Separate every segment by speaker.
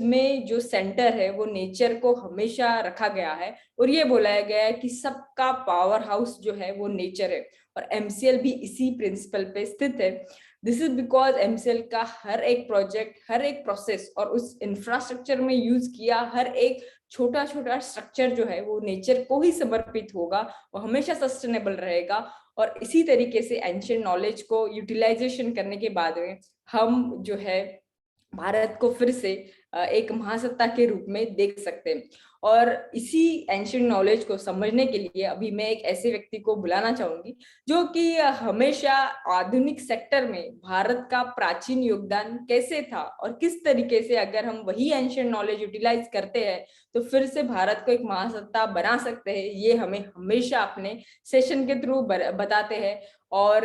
Speaker 1: में जो सेंटर है वो नेचर को हमेशा रखा गया है और ये बोला गया है कि सबका पावर हाउस जो है वो नेचर है और एमसीएल भी इसी प्रिंसिपल पे स्थित है। दिस इज बिकॉज एमसीएल का हर एक प्रोजेक्ट, हर एक प्रोसेस और उस इंफ्रास्ट्रक्चर में यूज किया हर एक छोटा छोटा स्ट्रक्चर जो है वो नेचर को ही समर्पित होगा, वो हमेशा सस्टेनेबल रहेगा। और इसी तरीके से एंशिएंट नॉलेज को यूटिलाइजेशन करने के बाद में हम जो है भारत को फिर से एक महासत्ता के रूप में देख सकते हैं। और इसी एंशिएंट नॉलेज को समझने के लिए अभी मैं एक ऐसे व्यक्ति को बुलाना चाहूंगी जो कि हमेशा आधुनिक सेक्टर में भारत का प्राचीन योगदान कैसे था और किस तरीके से अगर हम वही एंशिएंट नॉलेज यूटिलाइज करते हैं तो फिर से भारत को एक महासत्ता बना सकते हैं, ये हमें हमेशा अपने सेशन के थ्रू बताते हैं। और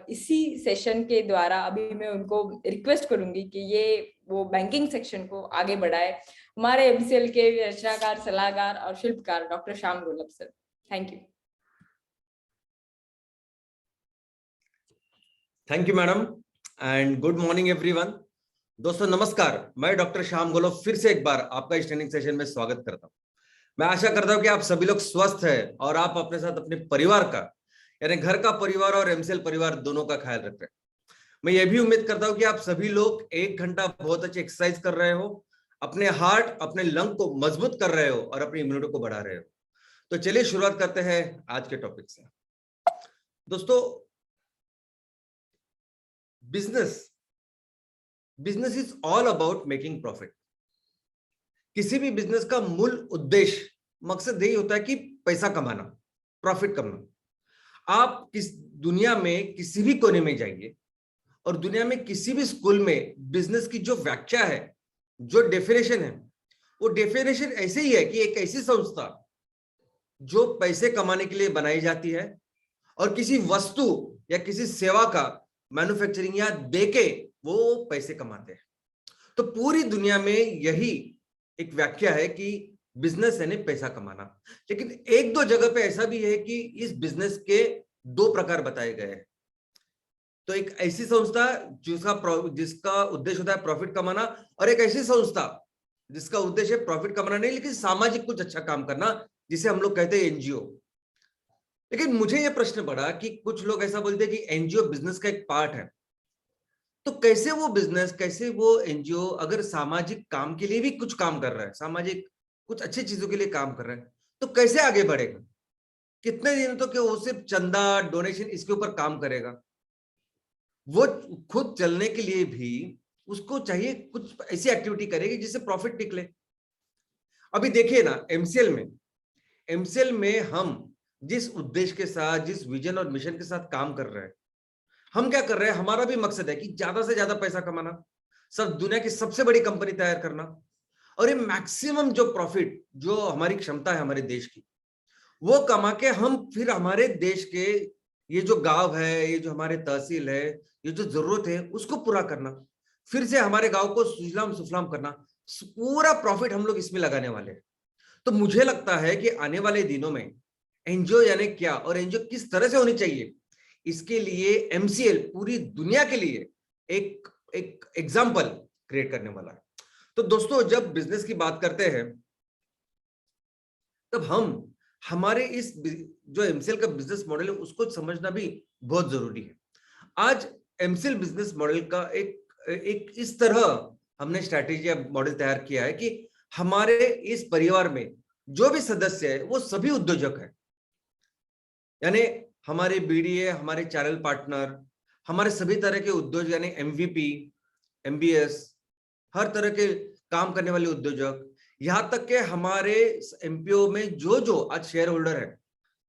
Speaker 1: इसी सेशन के द्वारा अभी मैं उनको रिक्वेस्ट करूंगी कि ये वो बैंकिंग सेक्शन को आगे बढ़ाए। हमारे एमसीएल के रचनाकार, सलाहकार और शिल्पकार डॉक्टर श्याम गोलब sir, thank you.
Speaker 2: Thank you madam and good morning everyone. दोस्तों नमस्कार, मैं डॉक्टर श्याम गोलब फिर से एक बार आपका इस ट्रेनिंग सेशन में स्वागत करता हूं। मैं आशा करता हूं कि आप सभी लोग स्वस्थ हैं और आप अपने साथ अपने परिवार का, यानी घर का परिवार और एमसीएल परिवार दोनों का ख्याल रख रहे हैं। मैं ये भी उम्मीद करता हूं कि आप सभी लोग 1 घंटा बहुत अच्छी एक्सरसाइज कर रहे हो, अपने हार्ट, अपने लंग को मजबूत कर रहे हो और अपनी इम्यूनिटी को बढ़ा रहे हो। तो चलिए शुरुआत करते हैं आज के टॉपिक से। दोस्तों, business is all about making profit. किसी भी बिजनेस का मूल उद्देश्य, मकसद यही होता है कि पैसा कमाना, प्रॉफिट करना। आप किस दुनिया में किसी भी कोने में जाइए और दुनिया में किसी भी स्कूल में बिजनेस की जो व्याख्या है, जो डेफिनेशन है, वो डेफिनेशन ऐसे ही है कि एक ऐसी संस्था जो पैसे कमाने के लिए बनाई जाती है और किसी वस्तु या किसी सेवा का मैन्युफैक्चरिंग या देके वो पैसे कमाते हैं। तो पूरी दुनिया में यही एक व्याख्या है कि बिजनेस यानी पैसा कमाना। लेकिन एक दो जगह पे ऐसा भी है कि इस बिजनेस के 2 प्रकार बताए गए हैं। तो एक ऐसी संस्था जिसका उद्देश्य होता है प्रॉफिट कमाना, और एक ऐसी संस्था जिसका उद्देश्य प्रॉफिट कमाना नहीं लेकिन सामाजिक कुछ अच्छा काम करना, जिसे हम लोग कहते हैं एनजीओ। लेकिन मुझे यह प्रश्न पड़ा कि कुछ लोग ऐसा बोलते हैं कि एनजीओ बिजनेस का एक पार्ट है। तो कैसे वो बिजनेस, कैसे वो एनजीओ अगर सामाजिक काम के लिए भी कुछ काम कर रहा है, सामाजिक कुछ अच्छी चीजों के लिए काम कर रहा है, तो कैसे आगे बढ़ेगा? कितने दिन तो क्या वो सिर्फ चंदा, डोनेशन इसके ऊपर काम करेगा? वो खुद चलने के लिए भी उसको चाहिए कुछ ऐसी एक्टिविटी करेगी जिससे प्रॉफिट निकले। अभी देखिए ना, एमसीएल में हम जिस उद्देश्य के साथ, जिस विजन और मिशन के साथ काम कर रहे हैं, हम क्या कर रहे हैं, हमारा भी मकसद है कि ज्यादा से ज्यादा पैसा कमाना, सब दुनिया की सबसे बड़ी कंपनी तैयार करना, और ये मैक्सिमम जो प्रॉफिट, जो हमारी क्षमता है हमारे देश की, वो कमा के हम फिर हमारे देश के ये जो गांव है, ये जो हमारे तहसील है, ये जो जरूरत है उसको पूरा करना, फिर से हमारे गांव को सुजलाम सुफलाम करना, पूरा प्रॉफिट हम लोग इसमें लगाने वाले हैं। तो मुझे लगता है कि आने वाले दिनों में एनजीओ यानी क्या और एनजीओ किस तरह से होनी चाहिए, इसके लिए एमसीएल पूरी दुनिया के लिए एक एक एग्जाम्पल क्रिएट करने वाला है। तो दोस्तों, जब बिजनेस की बात करते हैं तब हम हमारे इस जो एमसीएल का बिजनेस मॉडल है उसको समझना भी बहुत जरूरी है। आज एमसीएल बिजनेस मॉडल का एक इस तरह हमने स्ट्रैटेजी मॉडल तैयार किया है कि हमारे इस परिवार में जो भी सदस्य है वो सभी उद्योजक है। यानी हमारे बीडीए, हमारे चैनल पार्टनर, हमारे सभी तरह के उद्योग, यानी एमवीपी, एमबीएस, हर तरह के काम करने वाले उद्योजक, यहां तक के हमारे एमपीओ में जो जो आज शेयर होल्डर है,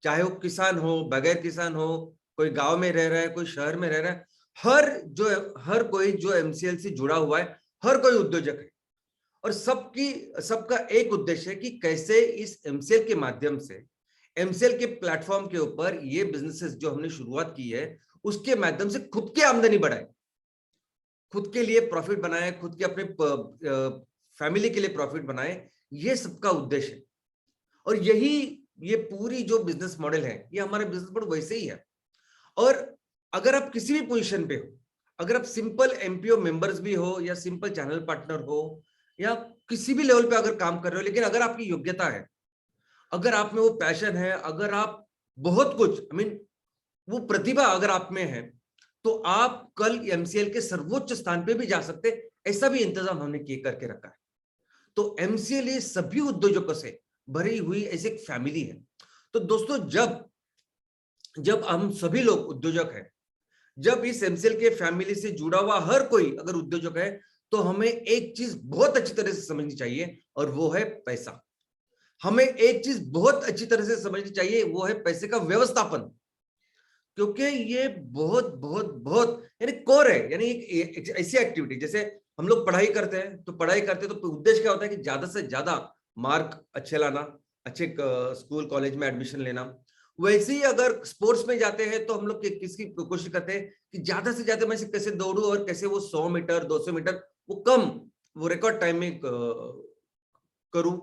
Speaker 2: चाहे वो किसान हो, बगैर किसान हो, कोई गांव में रह रहा है, कोई शहर में रह रहा है, हर कोई जो एमसीएल से जुड़ा हुआ है, हर कोई उद्योजक है। और सबका एक उद्देश्य है कि कैसे इस एमसीएल के माध्यम से, एमसीएल के प्लेटफॉर्म के ऊपर ये बिजनेसेस जो हमने शुरुआत की है उसके माध्यम से खुद की आमदनी बढ़ाए, खुद के लिए प्रॉफिट बनाए, खुद के अपने फैमिली के लिए प्रॉफिट बनाए। ये सबका उद्देश्य है। और ये पूरी जो बिजनेस मॉडल है, ये हमारे बिजनेस मॉडल वैसे ही है। और अगर आप किसी भी पोजीशन पे हो, अगर आप सिंपल एमपीओ मेंबर्स भी हो या सिंपल चैनल पार्टनर हो या किसी भी लेवल पे अगर काम कर रहे हो, लेकिन अगर आपकी योग्यता है, अगर आप में वो पैशन है, अगर आप बहुत कुछ वो प्रतिभा अगर आप में है, तो आप कल एमसीएल के सर्वोच्च स्थान पे भी जा सकते। ऐसा भी इंतजाम हमने किए करके रखा है। तो एमसीएल ये सभी उद्योजकों से भरी हुई ऐसी एक फैमिली है। तो दोस्तों, जब जब हम सभी लोग उद्योजक हैं, जब इस एमसीएल के फैमिली से जुड़ा हुआ हर कोई अगर उद्योजक है, तो हमें एक चीज बहुत अच्छी तरह से समझनी चाहिए, और वो है पैसा। हमें एक चीज बहुत अच्छी तरह से समझनी चाहिए, वो है पैसे का व्यवस्थापन। क्योंकि ये बहुत बहुत बहुत यानी कोर है, यानी एक ऐसी एक्टिविटी, जैसे हम लोग पढ़ाई करते हैं, तो पढ़ाई करते हैं तो उद्देश्य क्या होता है कि ज्यादा से ज्यादा मार्क अच्छे लाना, अच्छे स्कूल कॉलेज में एडमिशन लेना। वैसे ही अगर स्पोर्ट्स में जाते हैं तो हम लोग किसकी कोशिश करते हैं कि ज्यादा से ज्यादा मैं से कैसे दौड़ू, और कैसे वो 100 मीटर 200 मीटर वो रिकॉर्ड टाइम में करूं।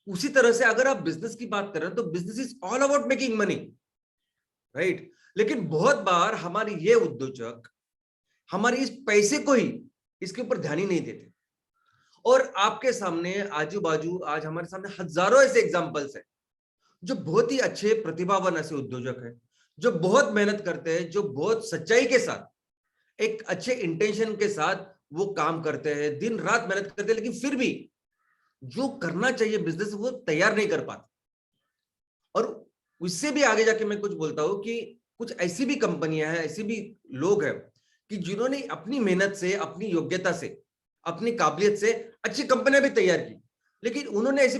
Speaker 2: उसी तरह से अगर आप बिजनेस की बात कर रहे हैं, तो business is all about making money, right. लेकिन बहुत बार हमारे ये उद्योजक हमारे इस पैसे को ही इसके ऊपर ध्यान ही नहीं देते। और आपके सामने आजू बाजू आज हमारे सामने हजारों ऐसे एग्जांपल्स हैं, जो बहुत ही अच्छे प्रतिभावान ऐसे उद्योजक हैं, जो बहुत मेहनत करते हैं, जो बहुत सच्चाई के साथ एक अच्छे इंटेंशन के साथ वो काम करते हैं, दिन रात मेहनत करते हैं, लेकिन फिर भी जो करना चाहिए बिजनेस वो तैयार नहीं कर पाते। और उससे भी आगे जाके मैं कुछ बोलता हूं कि कुछ ऐसी भी कंपनियां हैं, ऐसे भी लोग हैं कि जिन्होंने अपनी मेहनत से, अपनी योग्यता से, अपनी काबिलियत से अच्छी कंपनियां भी तैयार की, लेकिन उन्होंने ऐसे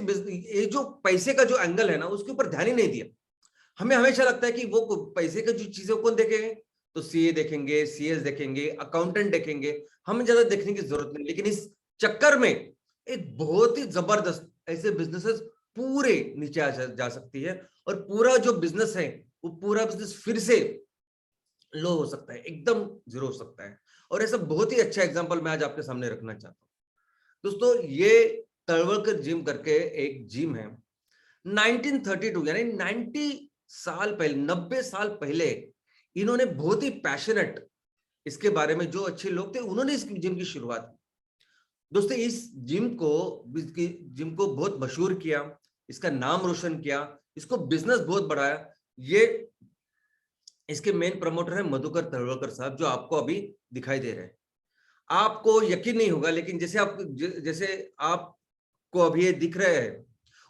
Speaker 2: ये जो पैसे का जो एंगल है ना, उसके ऊपर ध्यान ही नहीं दिया। हमें हमेशा लगता है कि वो पैसे का जो चीजें कौन देखेंगे, तो सीए देखेंगे, सीएस देखेंगे, अकाउंटेंट देखेंगे, हमें ज्यादा देखने की जरूरत नहीं। लेकिन इस चक्कर में एक बहुत ही जबरदस्त ऐसे बिजनेसेस पूरे नीचे जा सकती है, और पूरा जो बिजनेस है वो पूरा बिजनेस फिर से लो हो सकता है, एकदम जीरो हो सकता है। और ऐसा बहुत ही अच्छा एग्जांपल मैं आज आपके सामने रखना चाहता हूं। दोस्तों, ये तलवलकर जिम करके एक जिम है। 1932 यानी 90 साल पहले इन्होंने बहुत ही पैशनेट इसके बारे में जो अच्छे लोग थे, उन्होंने इस जिम की शुरुआत की। दोस्तों, इस जिम को बहुत मशहूर किया, इसका नाम रोशन किया, इसको बिजनेस बहुत बढ़ाया। ये इसके मेन प्रमोटर है मधुकर तलवलकर साहब, जो आपको अभी दिखाई दे रहे हैं। आपको यकीन नहीं होगा, लेकिन जैसे आपको अभी ये दिख रहे हैं,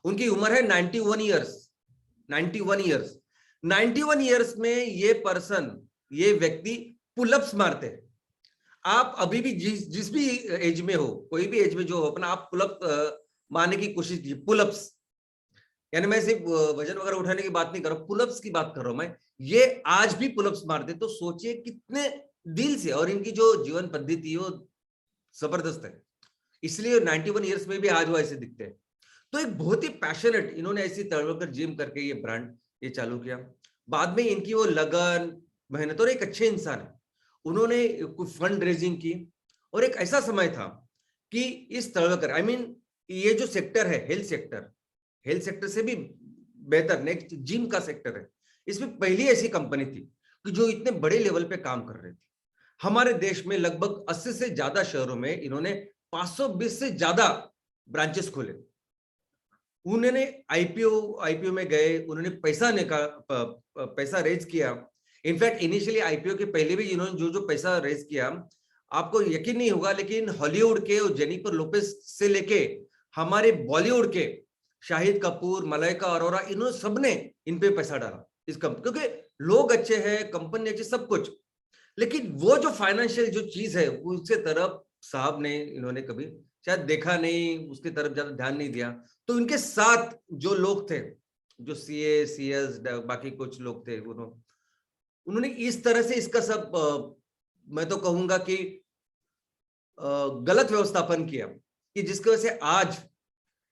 Speaker 2: उनकी उम्र है 91 ईयर्स। 91 ईयर्स 91 ईयर्स में ये व्यक्ति पुलअप्स मारते हैं। आप अभी भी जिस भी एज में हो, कोई भी एज में जो हो, अपना आप पुलअप मारने की कोशिश कीजिए। पुलअप्स यानी मैं सिर्फ वजन वगैरह उठाने की बात नहीं कर रहा हूं, पुलअप्स की बात कर रहा हूं मैं। ये आज भी पुलअप्स मारते, तो सोचिए कितने दिल से, और इनकी जो जीवन पद्धति वो जबरदस्त है, इसलिए 91 ईयर्स में भी आज वो ऐसे दिखते हैं। तो एक बहुत ही पैशनेट इन्होंने ऐसी तलवलकर जिम करके ये ब्रांड ये चालू किया। बाद में इनकी वो लगन, मेहनत, और एक अच्छे इंसान है, उन्होंने कुछ फंड रेजिंग की। और एक ऐसा समय था कि इस तलवलकर ये जो सेक्टर है हेल्थ सेक्टर से भी बेहतर नेक्स्ट जिम का सेक्टर है, इसमें पहली ऐसी कंपनी थी कि जो इतने बड़े लेवल पे काम कर रही थी। हमारे देश में लगभग 80 से ज्यादा शहरों में इन्होंने 520 से ज्यादा ब्रांचेस खोले। उन्होंने आईपीओ में गए, उन्होंने पैसा रेज किया। इनफैक्ट इनिशियली आईपीओ के पहले भी इन्होंने जो जो पैसा रेज किया, आपको यकीन नहीं होगा, लेकिन हॉलीवुड के जेनिफर लोपेज से लेके हमारे बॉलीवुड के शाहिद कपूर, मलाइका अरोरा, इन्होंने सबने इन पे पैसा डाला इस कंपनी, क्योंकि लोग अच्छे हैं, कंपनी अच्छी, सब कुछ। लेकिन वो जो फाइनेंशियल जो चीज है, उसके तरफ साहब ने इन्होंने कभी शायद देखा नहीं, उसकी तरफ ज्यादा ध्यान नहीं दिया। तो इनके साथ जो लोग थे, जो सीए सीएस बाकी कुछ लोग थे, उन्होंने इस तरह से इसका सब मैं तो कहूंगा कि गलत व्यवस्थापन किया, कि जिसकी वजह से आज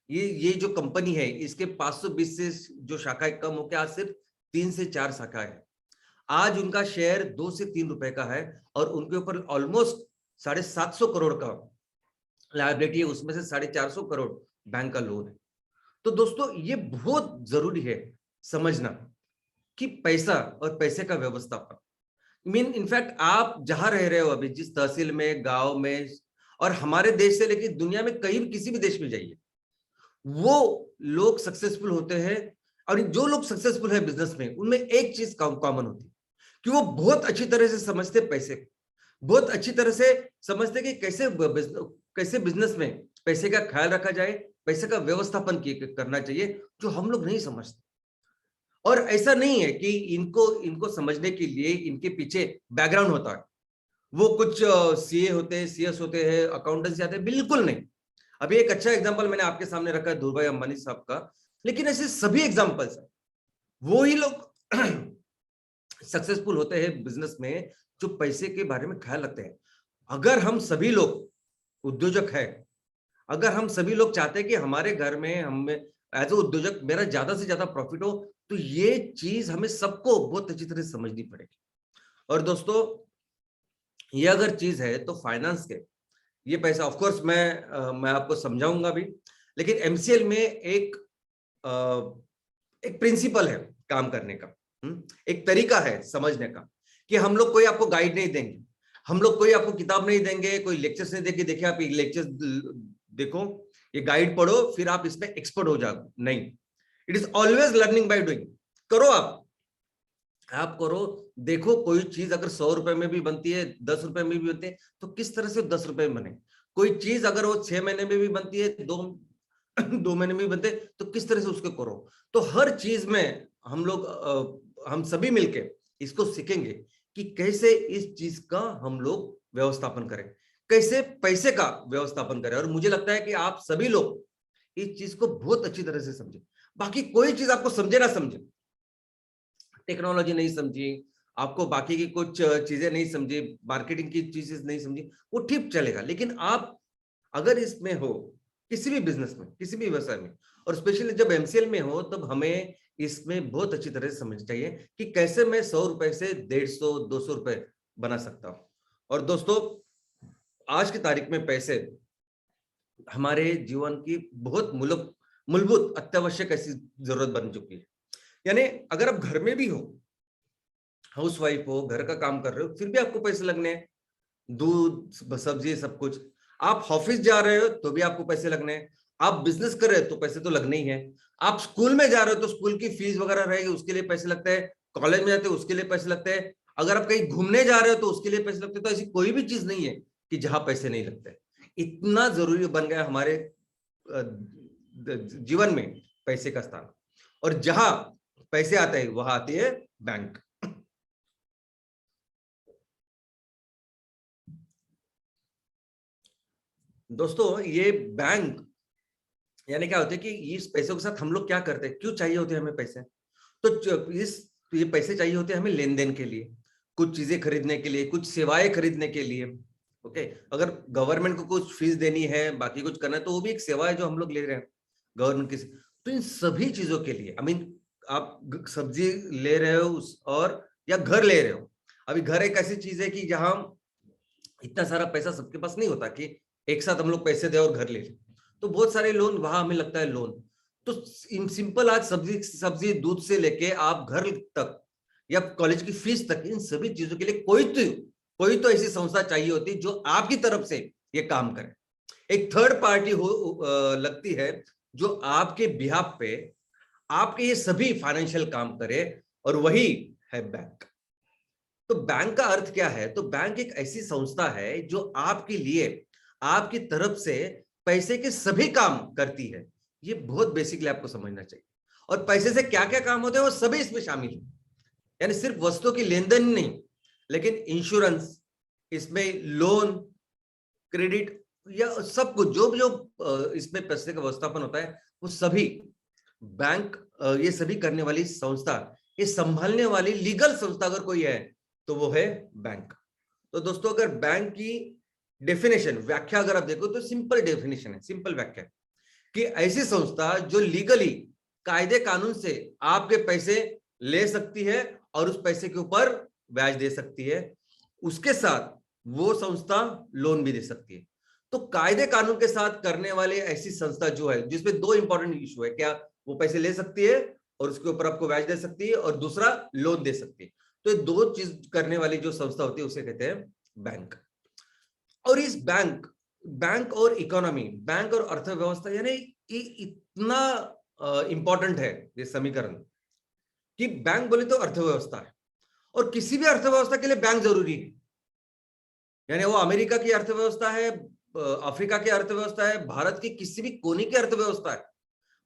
Speaker 2: ये जो कंपनी है, इसके 520 से जो शाखाएं कम होकर आज सिर्फ 3 से 4 शाखाएं है। आज उनका शेयर 2 से 3 रुपए का है, और उनके ऊपर ऑलमोस्ट 750 करोड़ का लायबिलिटी है, उसमें से 450 करोड़ बैंक का लोन है। तो दोस्तों, ये बहुत जरूरी है समझना कि पैसा और पैसे का व्यवस्थापन इनफैक्ट आप जहां रह रहे हो अभी, जिस तहसील में, गांव में, और हमारे देश से लेकर दुनिया में कहीं किसी भी देश में जाइए, वो लोग सक्सेसफुल होते हैं। और जो लोग सक्सेसफुल है बिजनेस में, उनमें एक चीज कॉमन होती है कि वो बहुत अच्छी तरह से समझते पैसे को, बहुत अच्छी तरह से समझते कि कैसे बिजनेस में पैसे का ख्याल रखा जाए, पैसे का व्यवस्थापन करना चाहिए, जो हम लोग नहीं समझते। और ऐसा नहीं है कि इनको समझने के लिए इनके पीछे बैकग्राउंड होता है, वो कुछ सीए होते हैं, सीएस होते हैं, अकाउंटेंसी आते हैं, बिल्कुल नहीं। अभी एक अच्छा एग्जांपल मैंने आपके सामने रखा है धीरूभाई अंबानी साहब का, लेकिन ऐसे सभी एग्जांपल्स हैं। वो ही लोग सक्सेसफुल होते हैं बिजनेस में जो पैसे के बारे में ख्याल रखते हैं। अगर हम सभी लोग उद्योजक है, अगर हम सभी लोग चाहते हैं कि हमारे घर में हमें एज ए उद्योजक मेरा ज्यादा से ज्यादा प्रॉफिट हो, तो ये चीज हमें सबको बहुत अच्छी तरह से समझनी पड़ेगी। और दोस्तों, ये अगर चीज है तो फाइनेंस के ये पैसा, ऑफ कोर्स मैं आपको समझाऊंगा भी, लेकिन एमसीएल में एक प्रिंसिपल है काम करने का, एक तरीका है समझने का, कि हम लोग कोई आपको गाइड नहीं देंगे, हम लोग कोई आपको किताब नहीं देंगे, कोई लेक्चर्स नहीं देंगे, देखिए आप लेक्चर्स देखो, ये गाइड पढ़ो, फिर आप इसमें एक्सपर्ट हो जाओ, नहीं। It is always learning by doing. करो, आप करो, देखो कोई चीज अगर 100 रुपए में भी बनती है, 10 रुपए में भी बनती है, तो किस तरह से 10 रुपए में बने। कोई चीज अगर वो 6 महीने में भी बनती है, 2 महीने में भी बनते, तो किस तरह से उसको करो। तो हर चीज में हम सभी मिलके इसको सीखेंगे कि कैसे इस चीज का हम लोग व्यवस्थापन करें, कैसे पैसे का व्यवस्थापन करें। और मुझे लगता है कि आप सभी लोग इस चीज को बहुत अच्छी तरह से समझे। बाकी कोई चीज आपको समझे ना समझे, टेक्नोलॉजी नहीं समझी, आपको बाकी की कुछ चीजें नहीं समझी, मार्केटिंग की चीजें नहीं समझी, वो ठीक चलेगा। लेकिन आप अगर इसमें हो, किसी भी बिजनेस में, किसी भी व्यवसाय में, और स्पेशली जब एमसीएल में हो, तब हमें इसमें बहुत अच्छी तरह से समझना चाहिए कि कैसे मैं 100 रुपए से 150 200 रुपए बना सकता हूं। और दोस्तों, आज की तारीख में पैसे हमारे जीवन की बहुत मूलभूत अत्यावश्यक ऐसी जरूरत बन चुकी है। यानी अगर आप घर में भी हो, हाउस वाइफ हो, घर का काम कर रहे हो, फिर भी आपको पैसे लगने हैं, दूध सब्जी सब कुछ। आप ऑफिस जा रहे हो तो भी आपको पैसे लगने हैं, आप बिजनेस कर रहे हो तो पैसे तो लगने ही है, आप स्कूल में जा रहे हो तो स्कूल की फीस वगैरह रहेगी, उसके लिए पैसे लगते हैं, कॉलेज में जाते हो उसके लिए पैसे लगते हैं, अगर आप कहीं घूमने जा रहे हो तो उसके लिए पैसे लगते हैं। तो ऐसी कोई भी चीज नहीं है कि जहां पैसे नहीं लगते। इतना जरूरी बन गया हमारे जीवन में पैसे का स्थान। और जहां पैसे आते हैं वहां आती है बैंक। दोस्तों, ये बैंक यानी क्या होता है कि इस पैसों के साथ हम लोग क्या करते हैं, क्यों चाहिए होते हैं हमें पैसे। तो ये पैसे चाहिए होते हैं हमें लेन देन के लिए, कुछ चीजें खरीदने के लिए, कुछ सेवाएं खरीदने के लिए। ओके, अगर गवर्नमेंट को कुछ फीस देनी है, बाकी कुछ करना है, तो वो भी एक सेवा है जो हम लोग ले रहे हैं गवर्नमेंट की। तो इन सभी चीजों के लिए, आई मीन आप सब्जी ले रहे हो और या घर ले रहे हो। अभी घर एक ऐसी चीज है कि जहां इतना सारा पैसा सबके पास नहीं होता कि एक साथ हम लोग पैसे दे और घर ले लें, तो बहुत सारे लोन वहां हमें लगता है लोन। तो इन सिंपल आज सब्जी दूध से लेके आप घर तक या कॉलेज की फीस तक, इन सभी चीजों के लिए कोई तो ऐसी संस्था चाहिए होती जो आपकी तरफ से ये काम करे। एक थर्ड पार्टी लगती है जो आपके बिहाफ पे आपके ये सभी फाइनेंशियल काम करे, और वही है बैंक। तो बैंक का अर्थ क्या है? तो बैंक एक ऐसी संस्था है जो आपके लिए, आपकी तरफ से पैसे के सभी काम करती है। ये बहुत बेसिकली आपको समझना चाहिए। और पैसे से क्या क्या काम होते हैं वो सभी इसमें शामिल है। यानी सिर्फ वस्तुओं की लेन देन नहीं, लेकिन इंश्योरेंस, इसमें लोन, क्रेडिट, या सब कुछ जो इसमें पैसे का व्यवस्थापन होता है, वो सभी बैंक, ये सभी करने वाली संस्था, ये संभालने वाली लीगल संस्था अगर कोई है तो वो है बैंक। तो दोस्तों, अगर बैंक की डेफिनेशन, व्याख्या अगर आप देखो तो सिंपल डेफिनेशन है, सिंपल व्याख्या है कि ऐसी संस्था जो लीगली, कायदे कानून से आपके पैसे ले सकती है और उस पैसे के ऊपर ब्याज दे सकती है, उसके साथ वो संस्था लोन भी दे सकती है। तो कायदे कानून के साथ करने वाले ऐसी संस्था जो है, जिसमें दो इंपॉर्टेंट इशू है, क्या वो पैसे ले सकती है और उसके ऊपर आपको ब्याज दे सकती है, और दूसरा लोन दे सकती है। तो ये दो चीज करने वाली जो संस्था होती है उसे कहते हैं बैंक। और इस बैंक बैंक और इकोनॉमी, बैंक और अर्थव्यवस्था, यानी ये इतना इंपॉर्टेंट है ये समीकरण कि बैंक बोले तो अर्थव्यवस्था है, और किसी भी अर्थव्यवस्था के लिए बैंक जरूरी है। यानी वो अमेरिका की अर्थव्यवस्था है, अफ्रीका की अर्थव्यवस्था है, भारत की किसी भी कोने की अर्थव्यवस्था है,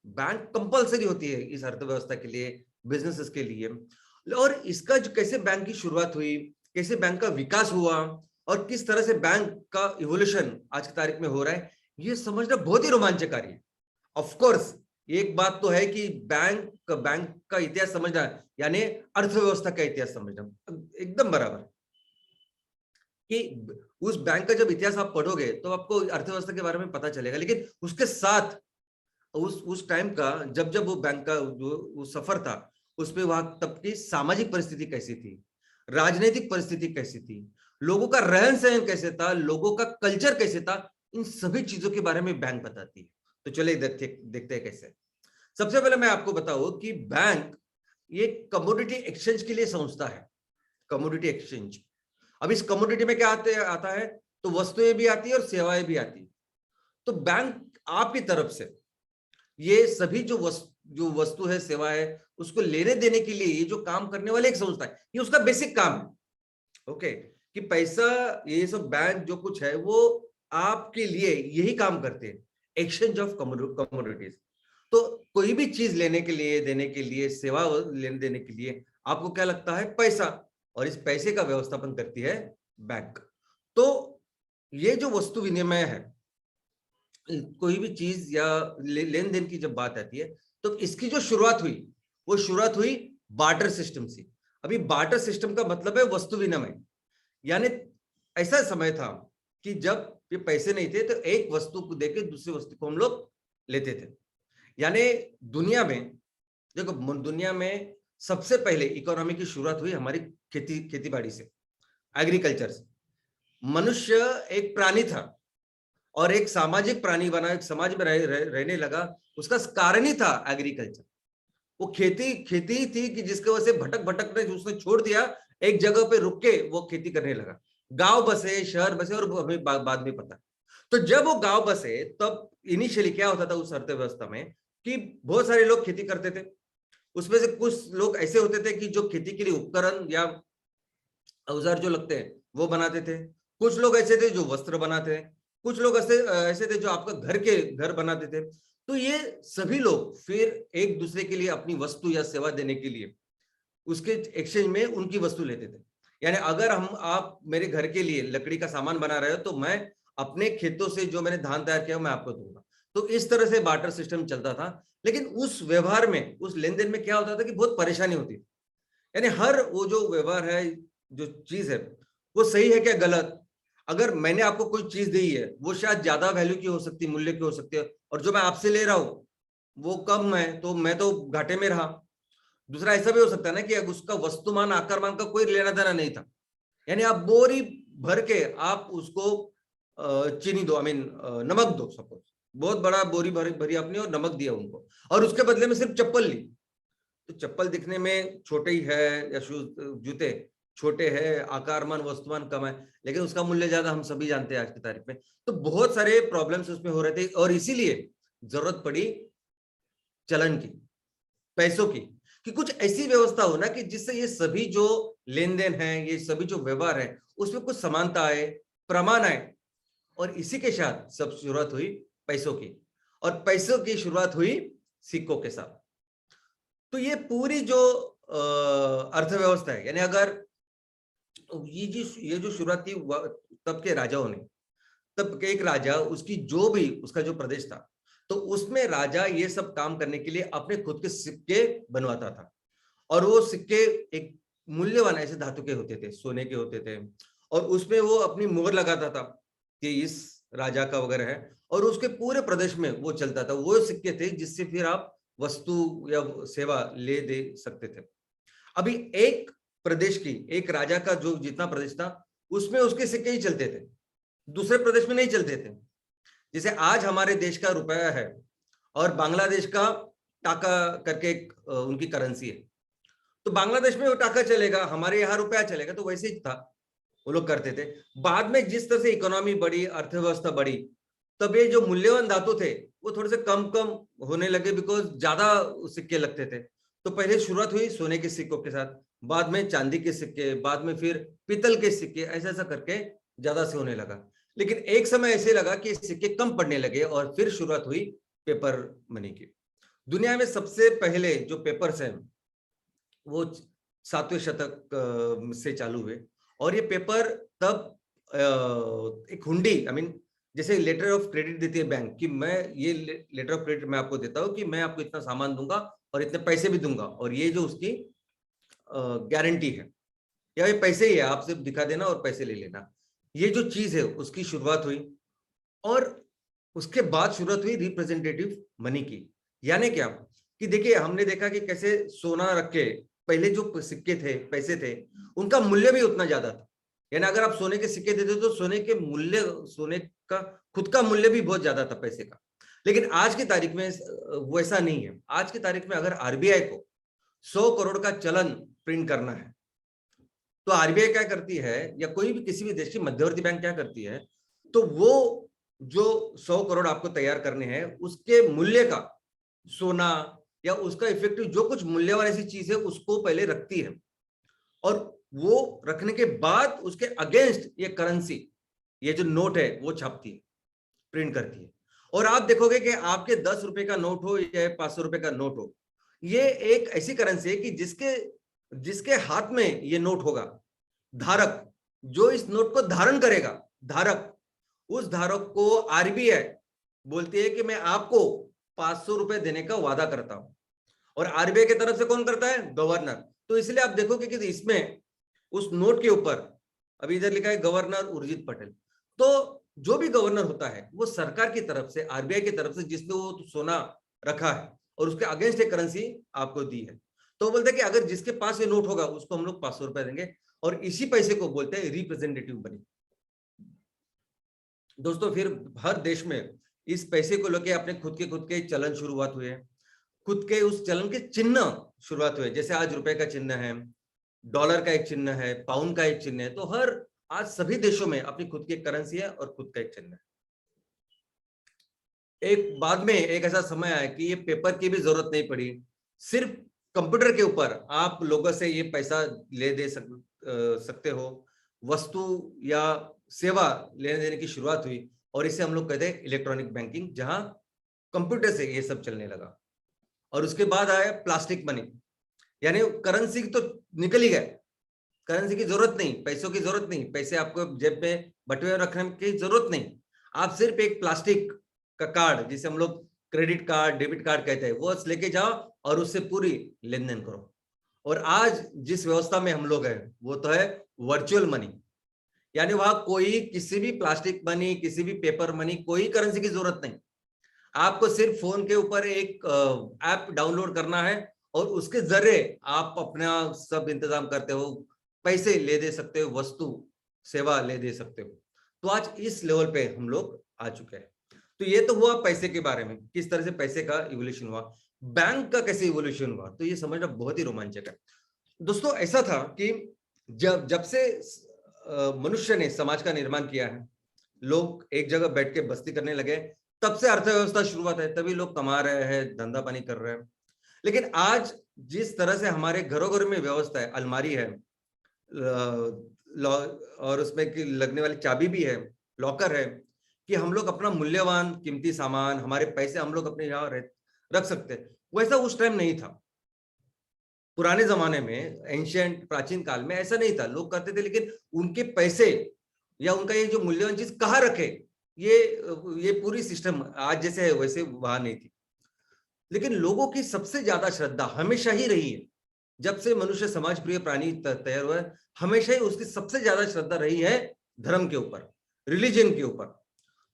Speaker 2: बैंक कंपलसरी होती है इस अर्थव्यवस्था के लिए, बिजनेसेस के लिए। और इसका जो कैसे बैंक की शुरुआत हुई, कैसे बैंक का विकास हुआ, और किस तरह से बैंक का इवोल्यूशन आज की तारीख में हो रहा है, ये समझना बहुत ही रोमांचकारी है। ऑफ कोर्स एक बात तो है कि बैंक का इतिहास समझना यानी अर्थव्यवस्था का इतिहास समझना एकदम बराबर, कि उस बैंक का जब इतिहास आप पढ़ोगे तो आपको अर्थव्यवस्था के बारे में पता चलेगा। लेकिन उसके साथ उस टाइम का जब वो बैंक का जो सफर था, उसमें वहां तब की सामाजिक परिस्थिति कैसी थी, राजनीतिक परिस्थिति कैसी थी, लोगों का रहन सहन कैसे था, लोगों का कल्चर कैसे था, इन सभी चीजों के बारे में बैंक बताती है। तो चलिए देखते हैं कैसे। सबसे पहले मैं आपको बताऊं कि बैंक ये कमोडिटी एक्सचेंज के लिए संस्था है, कमोडिटी एक्सचेंज। अब इस कमोडिटी में क्या आता है, तो वस्तुएं भी आती है और सेवाएं भी आती है। तो बैंक आपकी तरफ से ये सभी जो वस्तु है, सेवा है, उसको लेने देने के लिए ये जो काम करने वाले एक संस्था है, ये उसका बेसिक काम है। ओके, कि पैसा, ये सब बैंक जो कुछ है वो आपके लिए यही काम करते हैं, एक्सचेंज ऑफ कमोडिटीज। तो कोई भी चीज लेने के लिए, देने के लिए, सेवा लेने देने के लिए आपको क्या लगता है, पैसा, और इस पैसे का व्यवस्थापन करती है बैंक। तो ये जो वस्तु विनिमय है, कोई भी चीज या लेन देन की जब बात आती है, तो इसकी जो शुरुआत हुई, वो शुरुआत हुई बार्टर सिस्टम से। अभी बार्टर सिस्टम का मतलब है वस्तु विनिमय, यानी ऐसा समय था कि जब ये पैसे नहीं थे तो एक वस्तु को देके दूसरी वस्तु को हम लोग लेते थे। यानी दुनिया में देखो, दुनिया में सबसे पहले इकोनॉमी की शुरुआत हुई हमारी खेती बाड़ी से, एग्रीकल्चर से। मनुष्य एक प्राणी था और एक सामाजिक प्राणी बना, एक समाज में रहने लगा। उसका कारण ही था एग्रीकल्चर। वो खेती ही थी कि जिसके वजह से भटक ने उसने छोड़ दिया, एक जगह पे रुक के वो खेती करने लगा। गांव बसे, शहर बसे, और हमें बाद में पता। तो जब वो गांव बसे तब इनिशियली क्या होता था उस अर्थव्यवस्था में, कि बहुत सारे लोग खेती करते थे। उसमें से कुछ लोग ऐसे होते थे कि जो खेती के लिए उपकरण या औजार जो लगते हैं वो बनाते थे। कुछ लोग ऐसे थे जो वस्त्र बनाते थे। कुछ लोग ऐसे थे जो आपका घर बनाते थे। तो ये सभी लोग फिर एक दूसरे के लिए अपनी वस्तु या सेवा देने के लिए उसके एक्सचेंज में उनकी वस्तु लेते थे। यानी अगर आप मेरे घर के लिए लकड़ी का सामान बना रहे हो तो मैं अपने खेतों से जो मैंने धान तैयार किया मैं आपको दूंगा। तो इस तरह से बार्टर सिस्टम चलता था। लेकिन उस व्यवहार में, उस लेन देन में क्या होता था कि बहुत परेशानी होती थी। यानी हर वो जो व्यवहार है, जो चीज है, वो सही है क्या गलत। अगर मैंने आपको कोई चीज दी है, वो शायद ज्यादा वैल्यू की हो सकती है, मूल्य की हो सकती है, और जो मैं आपसे ले रहा हूं वो कम है, तो मैं तो घाटे में रहा। दूसरा ऐसा भी हो सकता है ना कि उसका वस्तुमान आकारमान का कोई लेना देना नहीं था। यानी आप बोरी भर के आप उसको चीनी दो, नमक दो, सपोज बहुत बड़ा बोरी भरी आपने और नमक दिया उनको, और उसके बदले में सिर्फ चप्पल ली। तो चप्पल दिखने में छोटे ही है, या जूते छोटे हैं, आकारमान वस्तुमान कम है, लेकिन उसका मूल्य ज्यादा, हम सभी जानते हैं आज की तारीख में। तो बहुत सारे प्रॉब्लम्स उसमें हो रहे थे, और इसीलिए जरूरत पड़ी चलन की, पैसों की, कि कुछ ऐसी व्यवस्था हो ना कि जिससे ये सभी जो लेन देन है, ये सभी जो व्यवहार है, उसमें कुछ समानता आए, प्रमाण आए। और इसी के साथ सब शुरुआत हुई पैसों की, और पैसों की शुरुआत हुई सिक्कों के साथ। तो ये पूरी जो अर्थव्यवस्था है, यानी अगर ये जो शुरुआत की तब के राजाओं ने, तब के एक राजा, उसकी जो भी उसका जो प्रदेश था, तो उसमें राजा ये सब काम करने के लिए अपने खुद के सिक्के बनवाता था। और वो सिक्के एक मूल्यवान ऐसे धातु के होते थे, सोने के होते थे, और उसमें वो अपनी मोहर लगाता था कि इस राजा का वगैरह है, और उसके पूरे प्रदेश में वो चलता था। वो सिक्के थे जिससे फिर आप वस्तु या सेवा ले दे सकते थे। अभी एक प्रदेश की, एक राजा का जो जितना प्रदेश था उसमें उसके सिक्के ही चलते थे, दूसरे प्रदेश में नहीं चलते थे। जैसे आज हमारे देश का रुपया है और बांग्लादेश का टाका करके उनकी करेंसी है, तो बांग्लादेश में वो टाका चलेगा, हमारे यहाँ रुपया चलेगा। तो वैसे ही था वो लोग करते थे। बाद में जिस तरह से इकोनॉमी बढ़ी, अर्थव्यवस्था बढ़ी, तब ये जो मूल्यवान धातु थे वो थोड़े से कम कम होने लगे, बिकॉज ज्यादा सिक्के लगते थे। तो पहले शुरुआत हुई सोने के सिक्कों के साथ, बाद में चांदी के सिक्के, बाद में फिर पीतल के सिक्के, ऐसा ऐसा करके ज्यादा से होने लगा। लेकिन एक समय ऐसे लगा कि सिक्के कम पड़ने लगे और फिर शुरुआत हुई पेपर मनी की। दुनिया में सबसे पहले जो पेपर्स हैं वो 7वें शतक से चालू हुए, और ये पेपर तब एक हुंडी, आई मीन जैसे लेटर ऑफ क्रेडिट देती है बैंक कि मैं ये लेटर ऑफ क्रेडिट मैं आपको देता हूँ कि मैं आपको इतना सामान दूंगा और इतने पैसे भी दूंगा, और ये जो उसकी गारंटी है, या ये पैसे ही है, आप सिर्फ दिखा देना और पैसे ले लेना, ये जो चीज है उसकी शुरुआत हुई। और उसके बाद शुरुआत हुई रिप्रेजेंटेटिव मनी की। यानी क्या कि देखिए, हमने देखा कि कैसे सोना रख के पहले जो सिक्के थे, पैसे थे, उनका मूल्य भी उतना ज्यादा था। यानी अगर आप सोने के सिक्के देते तो सोने के मूल्य, सोने का खुद का मूल्य भी बहुत ज्यादा था पैसे का। लेकिन आज की तारीख में वैसा नहीं है। आज की तारीख में अगर आरबीआई को 100 करोड़ का चलन प्रिंट करना है तो आरबीआई क्या करती है, या कोई भी किसी भी देश की मध्यवर्ती बैंक क्या करती है, तो वो जो 100 करोड़ आपको तैयार करने हैं उसके मूल्य का सोना या उसका इफेक्टिव जो कुछ मूल्यवान ऐसी चीज है उसको पहले रखती है, और वो रखने के बाद उसके अगेंस्ट ये करेंसी, ये जो नोट है वो छापती है, प्रिंट करती है। और आप देखोगे कि आपके 10 रुपए का नोट हो या 500 रुपए का नोट हो, ये एक ऐसी करेंसी है कि जिसके हाथ में ये नोट होगा, धारक जो इस नोट को धारण करेगा, धारक, उस धारक को आरबीआई बोलती है कि मैं आपको 500 रुपए देने का वादा करता हूं। और आरबीआई की तरफ से कौन करता है? गवर्नर। तो इसलिए आप देखोगे कि इसमें उस नोट के ऊपर अभी इधर लिखा है गवर्नर उर्जित पटेल। तो जो भी गवर्नर होता है वो सरकार की तरफ से, आरबीआई की तरफ से, जिसने वो सोना रखा है और उसके अगेंस्ट एक करेंसी आपको दी है, तो वो बोलते हैं कि अगर जिसके पास ये नोट होगा उसको हम लोग 500 रुपए देंगे, और इसी पैसे को बोलते हैं रिप्रेजेंटेटिव मनी। दोस्तों, फिर हर देश में इस पैसे को लेके अपने खुद के चलन शुरुआत हुए हैं, खुद के उस चलन के चिन्ह शुरुआत हुए। जैसे आज रुपए का चिन्ह है, डॉलर का एक चिन्ह है, पाउंड का एक चिन्ह है। तो हर आज सभी देशों में अपनी खुद की करेंसी है और खुद का एक चिन्ह है। एक बाद में एक ऐसा समय आया कि ये पेपर की भी जरूरत नहीं पड़ी, सिर्फ कंप्यूटर के ऊपर आप लोगों से ये पैसा ले दे सकते हो, वस्तु या सेवा लेने देने की शुरुआत हुई, और इसे हम लोग कहते हैं इलेक्ट्रॉनिक बैंकिंग, जहां कंप्यूटर से ये सब चलने लगा। और उसके बाद आया प्लास्टिक मनी, यानी करेंसी तो निकल ही गया, करेंसी की जरूरत नहीं, पैसों की जरूरत नहीं, पैसे आपको जेब में बटुए रखने की जरूरत नहीं, आप सिर्फ एक प्लास्टिक का कार्ड, जिसे हम लोग क्रेडिट कार्ड, डेबिट कार्ड कहते हैं, वो लेके जाओ और उससे पूरी लेन देन करो। और आज जिस व्यवस्था में हम लोग हैं वो तो है वर्चुअल मनी, यानी वहां कोई किसी भी प्लास्टिक मनी, किसी भी पेपर मनी, कोई करेंसी की जरूरत नहीं। आपको सिर्फ फोन के ऊपर एक ऐप डाउनलोड करना है और उसके जरिए आप अपना सब इंतजाम करते हो, पैसे ले दे सकते हो, वस्तु सेवा ले दे सकते हो। तो आज इस लेवल पे हम लोग आ चुके हैं। तो ये तो हुआ पैसे के बारे में, किस तरह से पैसे का इवोल्यूशन हुआ। बैंक का कैसे इवोल्यूशन हुआ, तो ये समझना बहुत ही रोमांचक है। दोस्तों, ऐसा था कि जब से मनुष्य ने समाज का निर्माण किया है, लोग एक जगह बैठ के बस्ती करने लगे, तब से अर्थव्यवस्था शुरुआत है, तभी लोग कमा रहे हैं, धंधा पानी कर रहे हैं। लेकिन आज जिस तरह से हमारे घरों घर में व्यवस्था है, अलमारी है, और उसमें की लगने वाली चाबी भी है, लॉकर है, कि हम लोग अपना मूल्यवान कीमती सामान, हमारे पैसे हम लोग अपने यहाँ रख सकते हैं, वैसा उस टाइम नहीं था। पुराने जमाने में, एंशिएंट प्राचीन काल में ऐसा नहीं था, लोग करते थे, लेकिन उनके पैसे या उनका ये जो मूल्यवान चीज कहाँ रखे, ये पूरी सिस्टम आज जैसे है वैसे वहां नहीं थी। लेकिन लोगों की सबसे ज्यादा श्रद्धा हमेशा ही रही है, जब से मनुष्य समाज प्रिय प्राणी तैयार हुआ है, हमेशा ही उसकी सबसे ज्यादा श्रद्धा रही है धर्म के ऊपर, रिलीजन के ऊपर।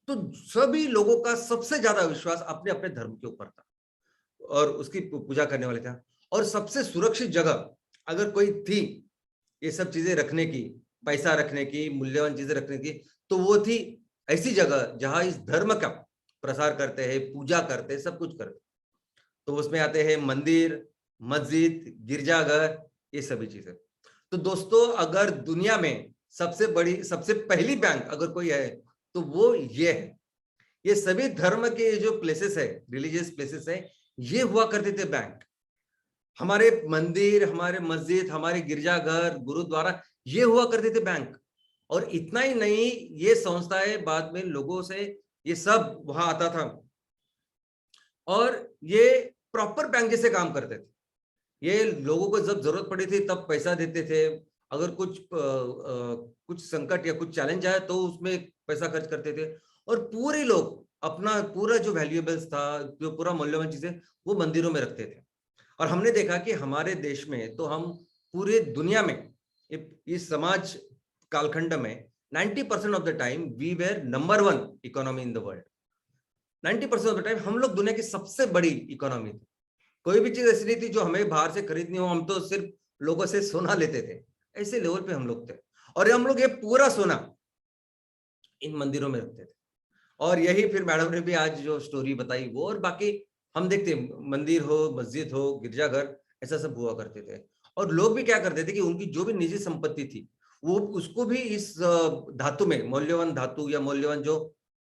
Speaker 2: तो सभी लोगों का सबसे ज्यादा विश्वास अपने अपने धर्म के ऊपर था और उसकी पूजा करने वाले थे। और सबसे सुरक्षित जगह अगर कोई थी ये सब चीजें रखने की, पैसा रखने की, मूल्यवान चीजें रखने की, तो वो थी ऐसी जगह जहां इस धर्म का प्रसार करते हैं, पूजा करते हैं, सब कुछ करते। तो उसमें आते हैं मंदिर, मस्जिद, गिरजाघर, ये सभी चीजें। तो दोस्तों, अगर दुनिया में सबसे पहली बैंक अगर कोई है तो वो ये है। ये सभी धर्म के जो प्लेसेस है, रिलीजियस प्लेसेस है, ये हुआ करते थे बैंक। हमारे मंदिर, हमारे मस्जिद, हमारे गिरजाघर, गुरुद्वारा, ये हुआ करते थे बैंक। और इतना ही नहीं, ये संस्थाएं बाद में लोगों से ये सब वहां आता था और ये प्रॉपर बैंक जैसे काम करते थे। ये लोगों को जब जरूरत पड़ी थी तब पैसा देते थे। अगर कुछ संकट या कुछ चैलेंज आया तो उसमें पैसा खर्च करते थे। और पूरे लोग अपना पूरा जो वैल्यूएबल्स था, जो पूरा मूल्यवान चीजें, वो मंदिरों में रखते थे। और हमने देखा कि हमारे देश में तो हम पूरे दुनिया में इस समाज कालखंड में 90% of the time we were number 1 economy in the world. 90% of the time हम लोग दुनिया की सबसे बड़ी इकोनॉमी थी। कोई भी चीज ऐसी नहीं थी जो हमें बाहर से खरीदनी हो, हम तो सिर्फ लोगों से सोना लेते थे, ऐसे लेवल पे हम लोग थे। और हम लोग ये पूरा सोना इन मंदिरों में रखते थे। और यही फिर मैडम ने भी आज जो स्टोरी बताई वो, और बाकी हम देखते मंदिर हो, मस्जिद हो, गिरजाघर, ऐसा सब हुआ करते थे। और लोग भी क्या करते थे कि उनकी जो भी निजी संपत्ति थी वो उसको भी इस धातु में, मूल्यवान धातु या मूल्यवान जो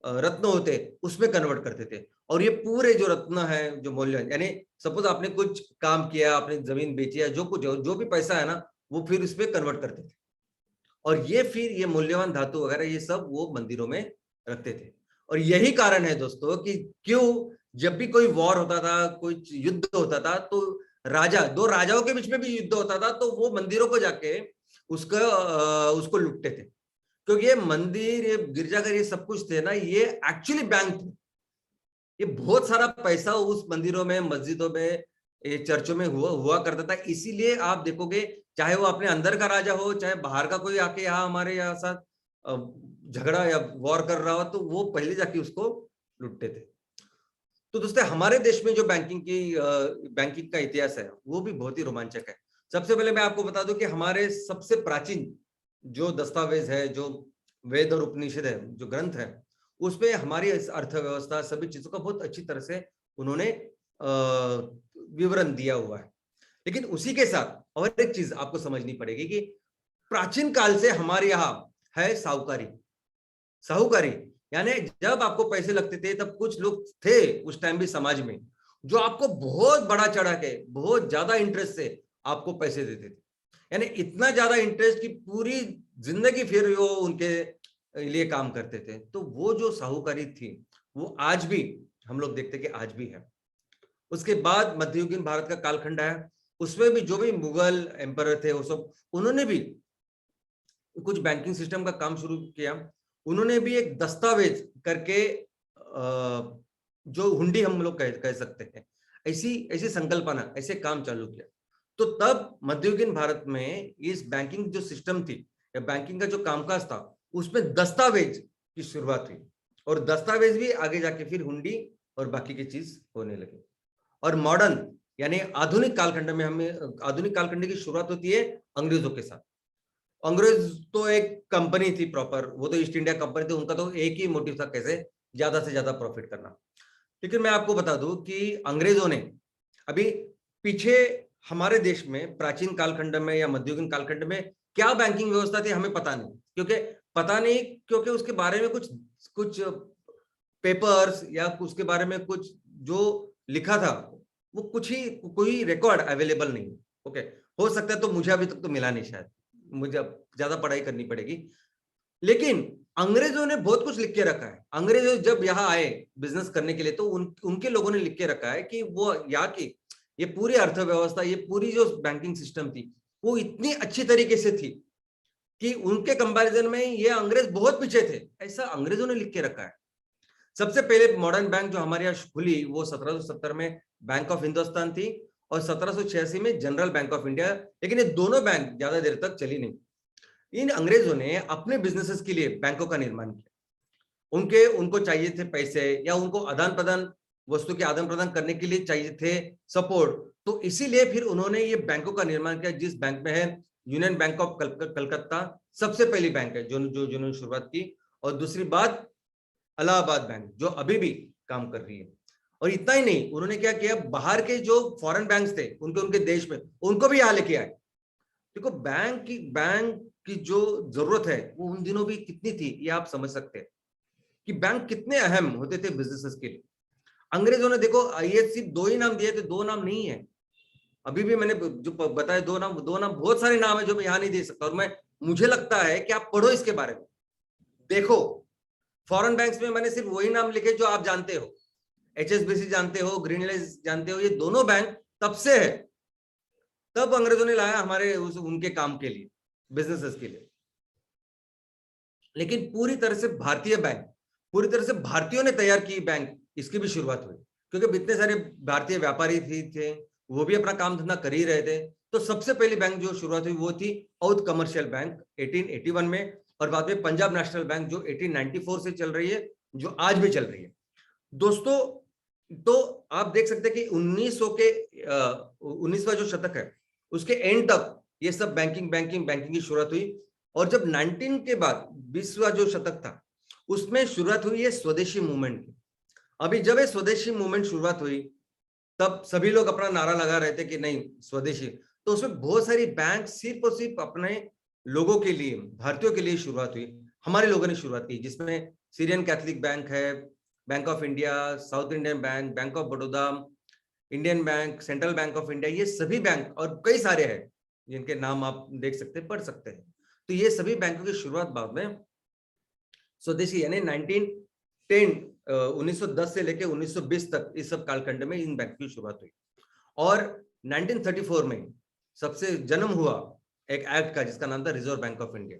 Speaker 2: रत्न होते, उसमें कन्वर्ट करते थे। और ये पूरे जो रत्न है, जो मूल्यवान, यानी सपोज आपने कुछ काम किया, आपने जमीन बेची है, जो भी पैसा है ना, वो फिर इसमें कन्वर्ट करते थे। और ये फिर ये मूल्यवान धातु वगैरह ये सब वो मंदिरों में रखते थे। और यही कारण है दोस्तों कि क्यों जब भी कोई वॉर होता था, कोई युद्ध होता था, तो दो राजाओं के बीच में भी युद्ध होता था, तो वो मंदिरों को जाके उसको लूटते थे। क्योंकि ये मंदिर, ये गिरजाघर, ये सब कुछ थे ना, ये एक्चुअली बैंक थे। ये बहुत सारा पैसा उस मंदिरों में, मस्जिदों में, ये चर्चों में हुआ करता था। इसीलिए आप देखोगे, चाहे वो अपने अंदर का राजा हो, चाहे बाहर का कोई आके यहाँ हमारे यहाँ साथ झगड़ा या वॉर कर रहा हो, तो वो पहले जाके उसको लूटते थे। तो दोस्तों, हमारे देश में जो बैंकिंग का इतिहास है वो भी बहुत ही रोमांचक है। सबसे पहले मैं आपको बता दूं कि हमारे सबसे प्राचीन जो दस्तावेज है, जो वेद और उपनिषद है, जो ग्रंथ है, उसमें हमारी अर्थव्यवस्था, सभी चीजों का बहुत अच्छी तरह से उन्होंने विवरण दिया हुआ है। लेकिन उसी के साथ और एक चीज आपको समझनी पड़ेगी कि प्राचीन काल से हमारे यहाँ है साहूकारी। यानी जब आपको पैसे लगते थे तब कुछ लोग थे उस टाइम भी समाज में जो आपको बहुत बड़ा चढ़ा के, बहुत ज्यादा इंटरेस्ट से आपको पैसे देते थे। यानी इतना ज्यादा इंटरेस्ट कि पूरी जिंदगी फिर वो उनके लिए काम करते थे। तो वो जो साहूकारी थी वो आज भी हम लोग देखते कि आज भी है। उसके बाद मध्ययुगीन भारत का कालखंड आया, उसमें भी जो भी मुगल एम्परर थे वो सब, उन्होंने भी कुछ बैंकिंग सिस्टम का काम शुरू किया। उन्होंने भी एक दस्तावेज करके, जो हुंडी हम लोग कह सकते हैं, ऐसी संकल्पना, ऐसे काम चालू किया। तो तब मध्ययुगीन भारत में इस बैंकिंग जो सिस्टम थी या बैंकिंग का जो कामकाज था, उसमें दस्तावेज की शुरुआत हुई। और दस्तावेज भी आगे जाके फिर हुंडी और बाकी की चीज होने लगी। और मॉडर्न यानी आधुनिक कालखंड में आधुनिक कालखंड की शुरुआत होती है अंग्रेजों के साथ। अंग्रेज तो एक कंपनी थी प्रॉपर, वो तो ईस्ट इंडिया कंपनी थी, उनका तो एक ही मोटिव था, कैसे ज्यादा से ज्यादा प्रॉफिट करना। लेकिन मैं आपको बता दूं कि अंग्रेजों ने अभी पीछे हमारे देश में प्राचीन कालखंड में या मध्ययुगीन कालखंड में क्या बैंकिंग व्यवस्था थी हमें पता नहीं, क्योंकि उसके बारे में कुछ पेपर्स या उसके बारे में कुछ जो लिखा था वो कोई रिकॉर्ड अवेलेबल नहीं। ओके, हो सकता है, तो मुझे अभी तक तो मिला नहीं, शायद मुझे अब ज्यादा पढ़ाई करनी पड़ेगी। लेकिन अंग्रेजों ने बहुत कुछ लिख के रखा है। अंग्रेज जब यहाँ आए बिजनेस करने के लिए, तो उनके लोगों ने लिख के रखा है कि वो यहाँ की ये पूरी अर्थव्यवस्था, ये पूरी जो बैंकिंग सिस्टम थी, वो इतनी अच्छी तरीके से थी कि उनके कंपैरिजन में ये अंग्रेज बहुत पीछे थे, ऐसा अंग्रेजों ने लिख के रखा है। सबसे पहले मॉडर्न बैंक जो हमारे यहाँ खुली वो 1770 में बैंक ऑफ हिंदुस्तान थी, और 1786 में जनरल बैंक ऑफ इंडिया। लेकिन ये दोनों बैंक ज्यादा देर तक चली नहीं। इन अंग्रेजों ने अपने बिजनेसेस के लिए बैंकों का निर्माण किया। उनको चाहिए थे पैसे, या उनको आदान प्रदान, वस्तु के आदान प्रदान करने के लिए चाहिए थे सपोर्ट। तो इसीलिए फिर उन्होंने ये बैंकों का निर्माण किया, जिस बैंक में है यूनियन बैंक ऑफ कलकत्ता, सबसे पहली बैंक है जिन्होंने शुरुआत की। और दूसरी बात इलाहाबाद बैंक, जो अभी भी काम कर रही है। और इतना ही नहीं, उन्होंने क्या किया, बाहर के जो फॉरेन बैंक्स थे उनके देश में, उनको भी यहाँ लेके आए। देखो बैंक की जो जरूरत है वो उन दिनों भी कितनी थी, ये आप समझ सकते हैं कि बैंक कितने अहम होते थे बिजनेसेस के लिए। अंग्रेजों ने देखो ये सिर्फ 2 ही नाम दिए थे, 2 नाम नहीं है। अभी भी मैंने जो बताया 2 नाम, 2 नाम, बहुत सारे नाम है जो मैं यहाँ नहीं दे सकता। और मुझे लगता है कि आप पढ़ो इसके बारे में, देखो फॉरेन बैंक्स में मैंने सिर्फ वही नाम लिखे जो आप जानते हो। HSBC जानते हो, ग्रीनलैंड जानते हो, ये दोनों बैंक तब से है, तब अंग्रेजों ने लाया हमारे उनके काम के लिए, बिजनेसेस के लिए। लेकिन पूरी तरह से भारतीय बैंक, पूरी तरह से भारतीयों ने तैयार की बैंक, इसकी भी शुरुआत हुई क्योंकि इतने सारे भारतीय व्यापारी थे, वो भी अपना काम धंधा कर ही रहे थे। तो सबसे पहली बैंक जो शुरुआत हुई वो थी औध कमर्शियल बैंक 1881 में, और बाद में पंजाब नेशनल बैंक जो 1894 से चल रही है, जो आज भी चल रही है। दोस्तों, तो आप देख सकते हैं कि 19वां जो शतक है उसके एंड तक ये सब बैंकिंग की शुरुआत हुई। और जब 19 के बाद 20वां जो शतक था उसमें शुरुआत हुई है स्वदेशी मूवमेंट की। अभी जब ये स्वदेशी मूवमेंट शुरुआत हुई तब सभी लोग अपना नारा लगा रहे थे कि नहीं स्वदेशी, तो उसमें बहुत सारी बैंक सिर्फ और सिर्फ अपने लोगों के लिए, भारतीयों के लिए शुरुआत हुई। हमारे लोगों ने शुरुआत की, जिसमें सीरियन कैथलिक बैंक है, bank of India, south Indian bank, bank of Baroda, Indian bank, central bank of India, ये सभी बैंक और कई सारे हैं जिनके नाम आप देख सकते हैं, पढ़ सकते हैं। तो ये सभी बैंकों की शुरुआत बाद में स्वदेशी यानी 1910 से लेकर 1920 तक इस सब कालखंड में इन बैंक की शुरुआत हुई। और 1934 में सबसे जन्म हुआ एक एक्ट का जिसका नाम था रिजर्व बैंक ऑफ इंडिया।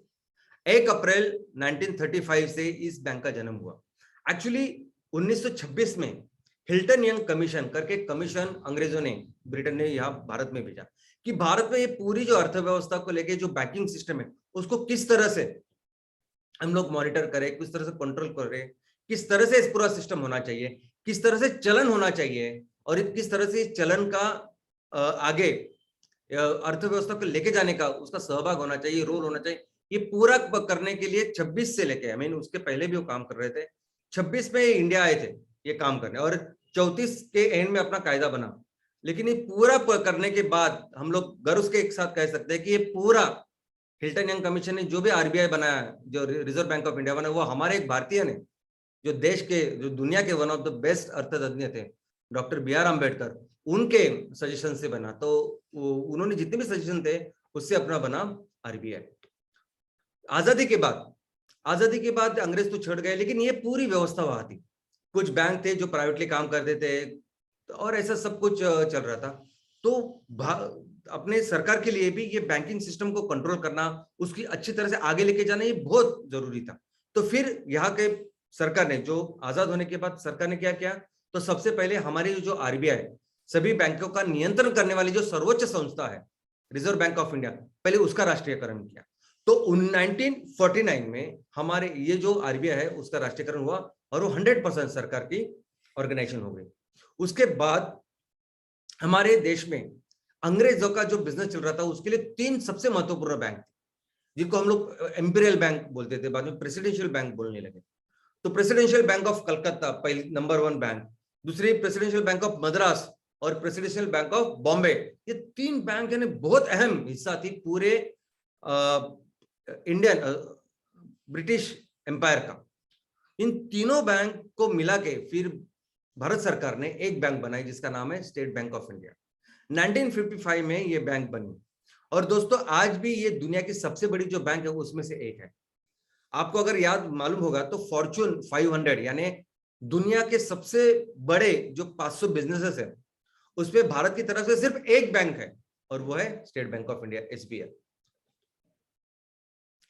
Speaker 2: 1 अप्रैल 1935 से इस बैंक का जन्म हुआ। एक्चुअली 1926 में हिल्टन यंग कमीशन करके कमीशन अंग्रेजों ने, ब्रिटेन ने यहाँ भारत में भेजा कि भारत में ये पूरी जो अर्थव्यवस्था को लेके जो बैंकिंग सिस्टम है उसको किस तरह से हम लोग मॉनिटर करें, किस तरह से कंट्रोल करें, किस तरह से इस पूरा सिस्टम होना चाहिए, किस तरह से चलन होना चाहिए, और किस तरह से इस चलन का आगे अर्थव्यवस्था को लेके जाने का उसका सहभाग होना चाहिए, रोल होना चाहिए। ये पूरा करने के लिए 26 से लेके, आई मीन उसके पहले भी वो काम कर रहे थे, 26 में इंडिया आए थे ये काम करने, और 34 के एंड में अपना कायदा बना। लेकिन ये पूरा करने के बाद हम लोग गर्व के एक साथ कह सकते हैं कि ये पूरा हिल्टन यंग कमीशन ने जो भी RBI बनाया, जो रिजर्व बैंक ऑफ इंडिया बनाया, वो हमारे एक भारतीय ने, जो देश के, जो दुनिया के वन ऑफ द बेस्ट अर्थतज्ञ थे, डॉक्टर BR अम्बेडकर, उनके सजेशन से बना। तो उन्होंने जितने भी सजेशन थे उससे अपना बना RBI। आजादी के बाद अंग्रेज तो छड़ गए, लेकिन ये पूरी व्यवस्था वहां थी। कुछ बैंक थे जो प्राइवेटली काम करते थे और ऐसा सब कुछ चल रहा था। तो अपने सरकार के लिए भी ये बैंकिंग सिस्टम को कंट्रोल करना, उसकी अच्छी तरह से आगे लेके जाना, ये बहुत जरूरी था। तो फिर यहाँ के सरकार ने, जो आजाद होने के बाद सरकार ने क्या किया, तो सबसे पहले हमारी जो RBI, सभी बैंकों का नियंत्रण करने वाली जो सर्वोच्च संस्था है रिजर्व बैंक ऑफ इंडिया, पहले उसका राष्ट्रीयकरण किया। तो 1949 में हमारे ये जो RBI है उसका राष्ट्रीयकरण हुआ और वो 100% सरकार की ऑर्गेनाइजेशन हो गई। उसके बाद हमारे देश में अंग्रेजों का जो बिजनेस चल रहा था उसके लिए 3 सबसे महत्वपूर्ण बैंक थे, जिनको हम लोग इंपीरियल बैंक बोलते थे, बाद में प्रेसिडेंशियल बैंक बोलने लगे। तो प्रेसिडेंशियल बैंक ऑफ कलकत्ता पहली नंबर 1 बैंक, दूसरी प्रेसिडेंशियल बैंक ऑफ मद्रास और प्रेसिडेंशियल बैंक ऑफ बॉम्बे। ये 3 बैंक यानी बहुत अहम हिस्सा थी पूरे इंडियन ब्रिटिश एम्पायर का। इन तीनों बैंक को मिला के फिर भारत सरकार ने एक बैंक बनाई जिसका नाम है स्टेट बैंक ऑफ इंडिया। 1955 में ये बैंक बनी। और दोस्तों आज भी ये दुनिया की सबसे बड़ी जो बैंक है उसमें से एक है। आपको अगर याद मालूम होगा तो फॉर्च्यून 500 यानी दुनिया के सबसे बड़े जो 500 बिजनेसेस है उसमें भारत की तरफ से सिर्फ एक बैंक है और वो है state bank of India, SBI।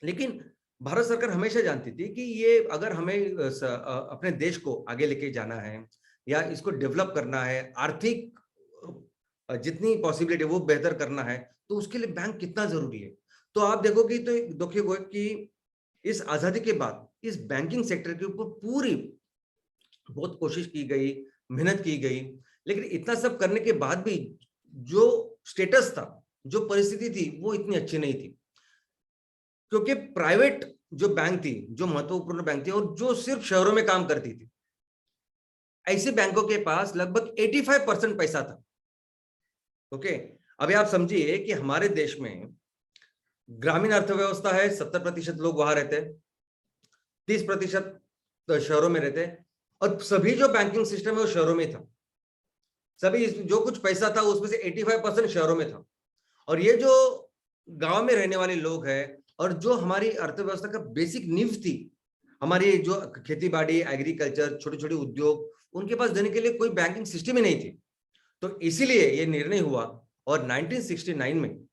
Speaker 2: लेकिन भारत सरकार हमेशा जानती थी कि ये अगर हमें अपने देश को आगे लेके जाना है या इसको डेवलप करना है, आर्थिक जितनी पॉसिबिलिटी वो बेहतर करना है, तो उसके लिए बैंक कितना जरूरी है। तो आप देखोगे तो देखिए कि इस आजादी के बाद इस बैंकिंग सेक्टर के ऊपर पूरी बहुत कोशिश की गई, मेहनत की गई, लेकिन इतना सब करने के बाद भी जो स्टेटस था, जो परिस्थिति थी, वो इतनी अच्छी नहीं थी। क्योंकि प्राइवेट जो बैंक थी, जो महत्वपूर्ण बैंक थी और जो सिर्फ शहरों में काम करती थी, ऐसे बैंकों के पास लगभग 85% पैसा था। ओके, अभी आप समझिए कि हमारे देश में ग्रामीण अर्थव्यवस्था है, 70% लोग वहां रहते हैं, 30% शहरों में रहते हैं, और सभी जो बैंकिंग सिस्टम है वो शहरों में था। सभी जो कुछ पैसा था उसमें से 85% शहरों में था। और ये जो गांव में रहने वाले लोग हैं, और जो हमारी अर्थव्यवस्था का बेसिक नींव थी, हमारी जो खेती बाड़ी, एग्रीकल्चर, छोटे छोटे उद्योग, उनके पास देने के लिए कोई बैंकिंग सिस्टम ही नहीं थी। तो इसीलिए ये निर्णय हुआ, और 1969 में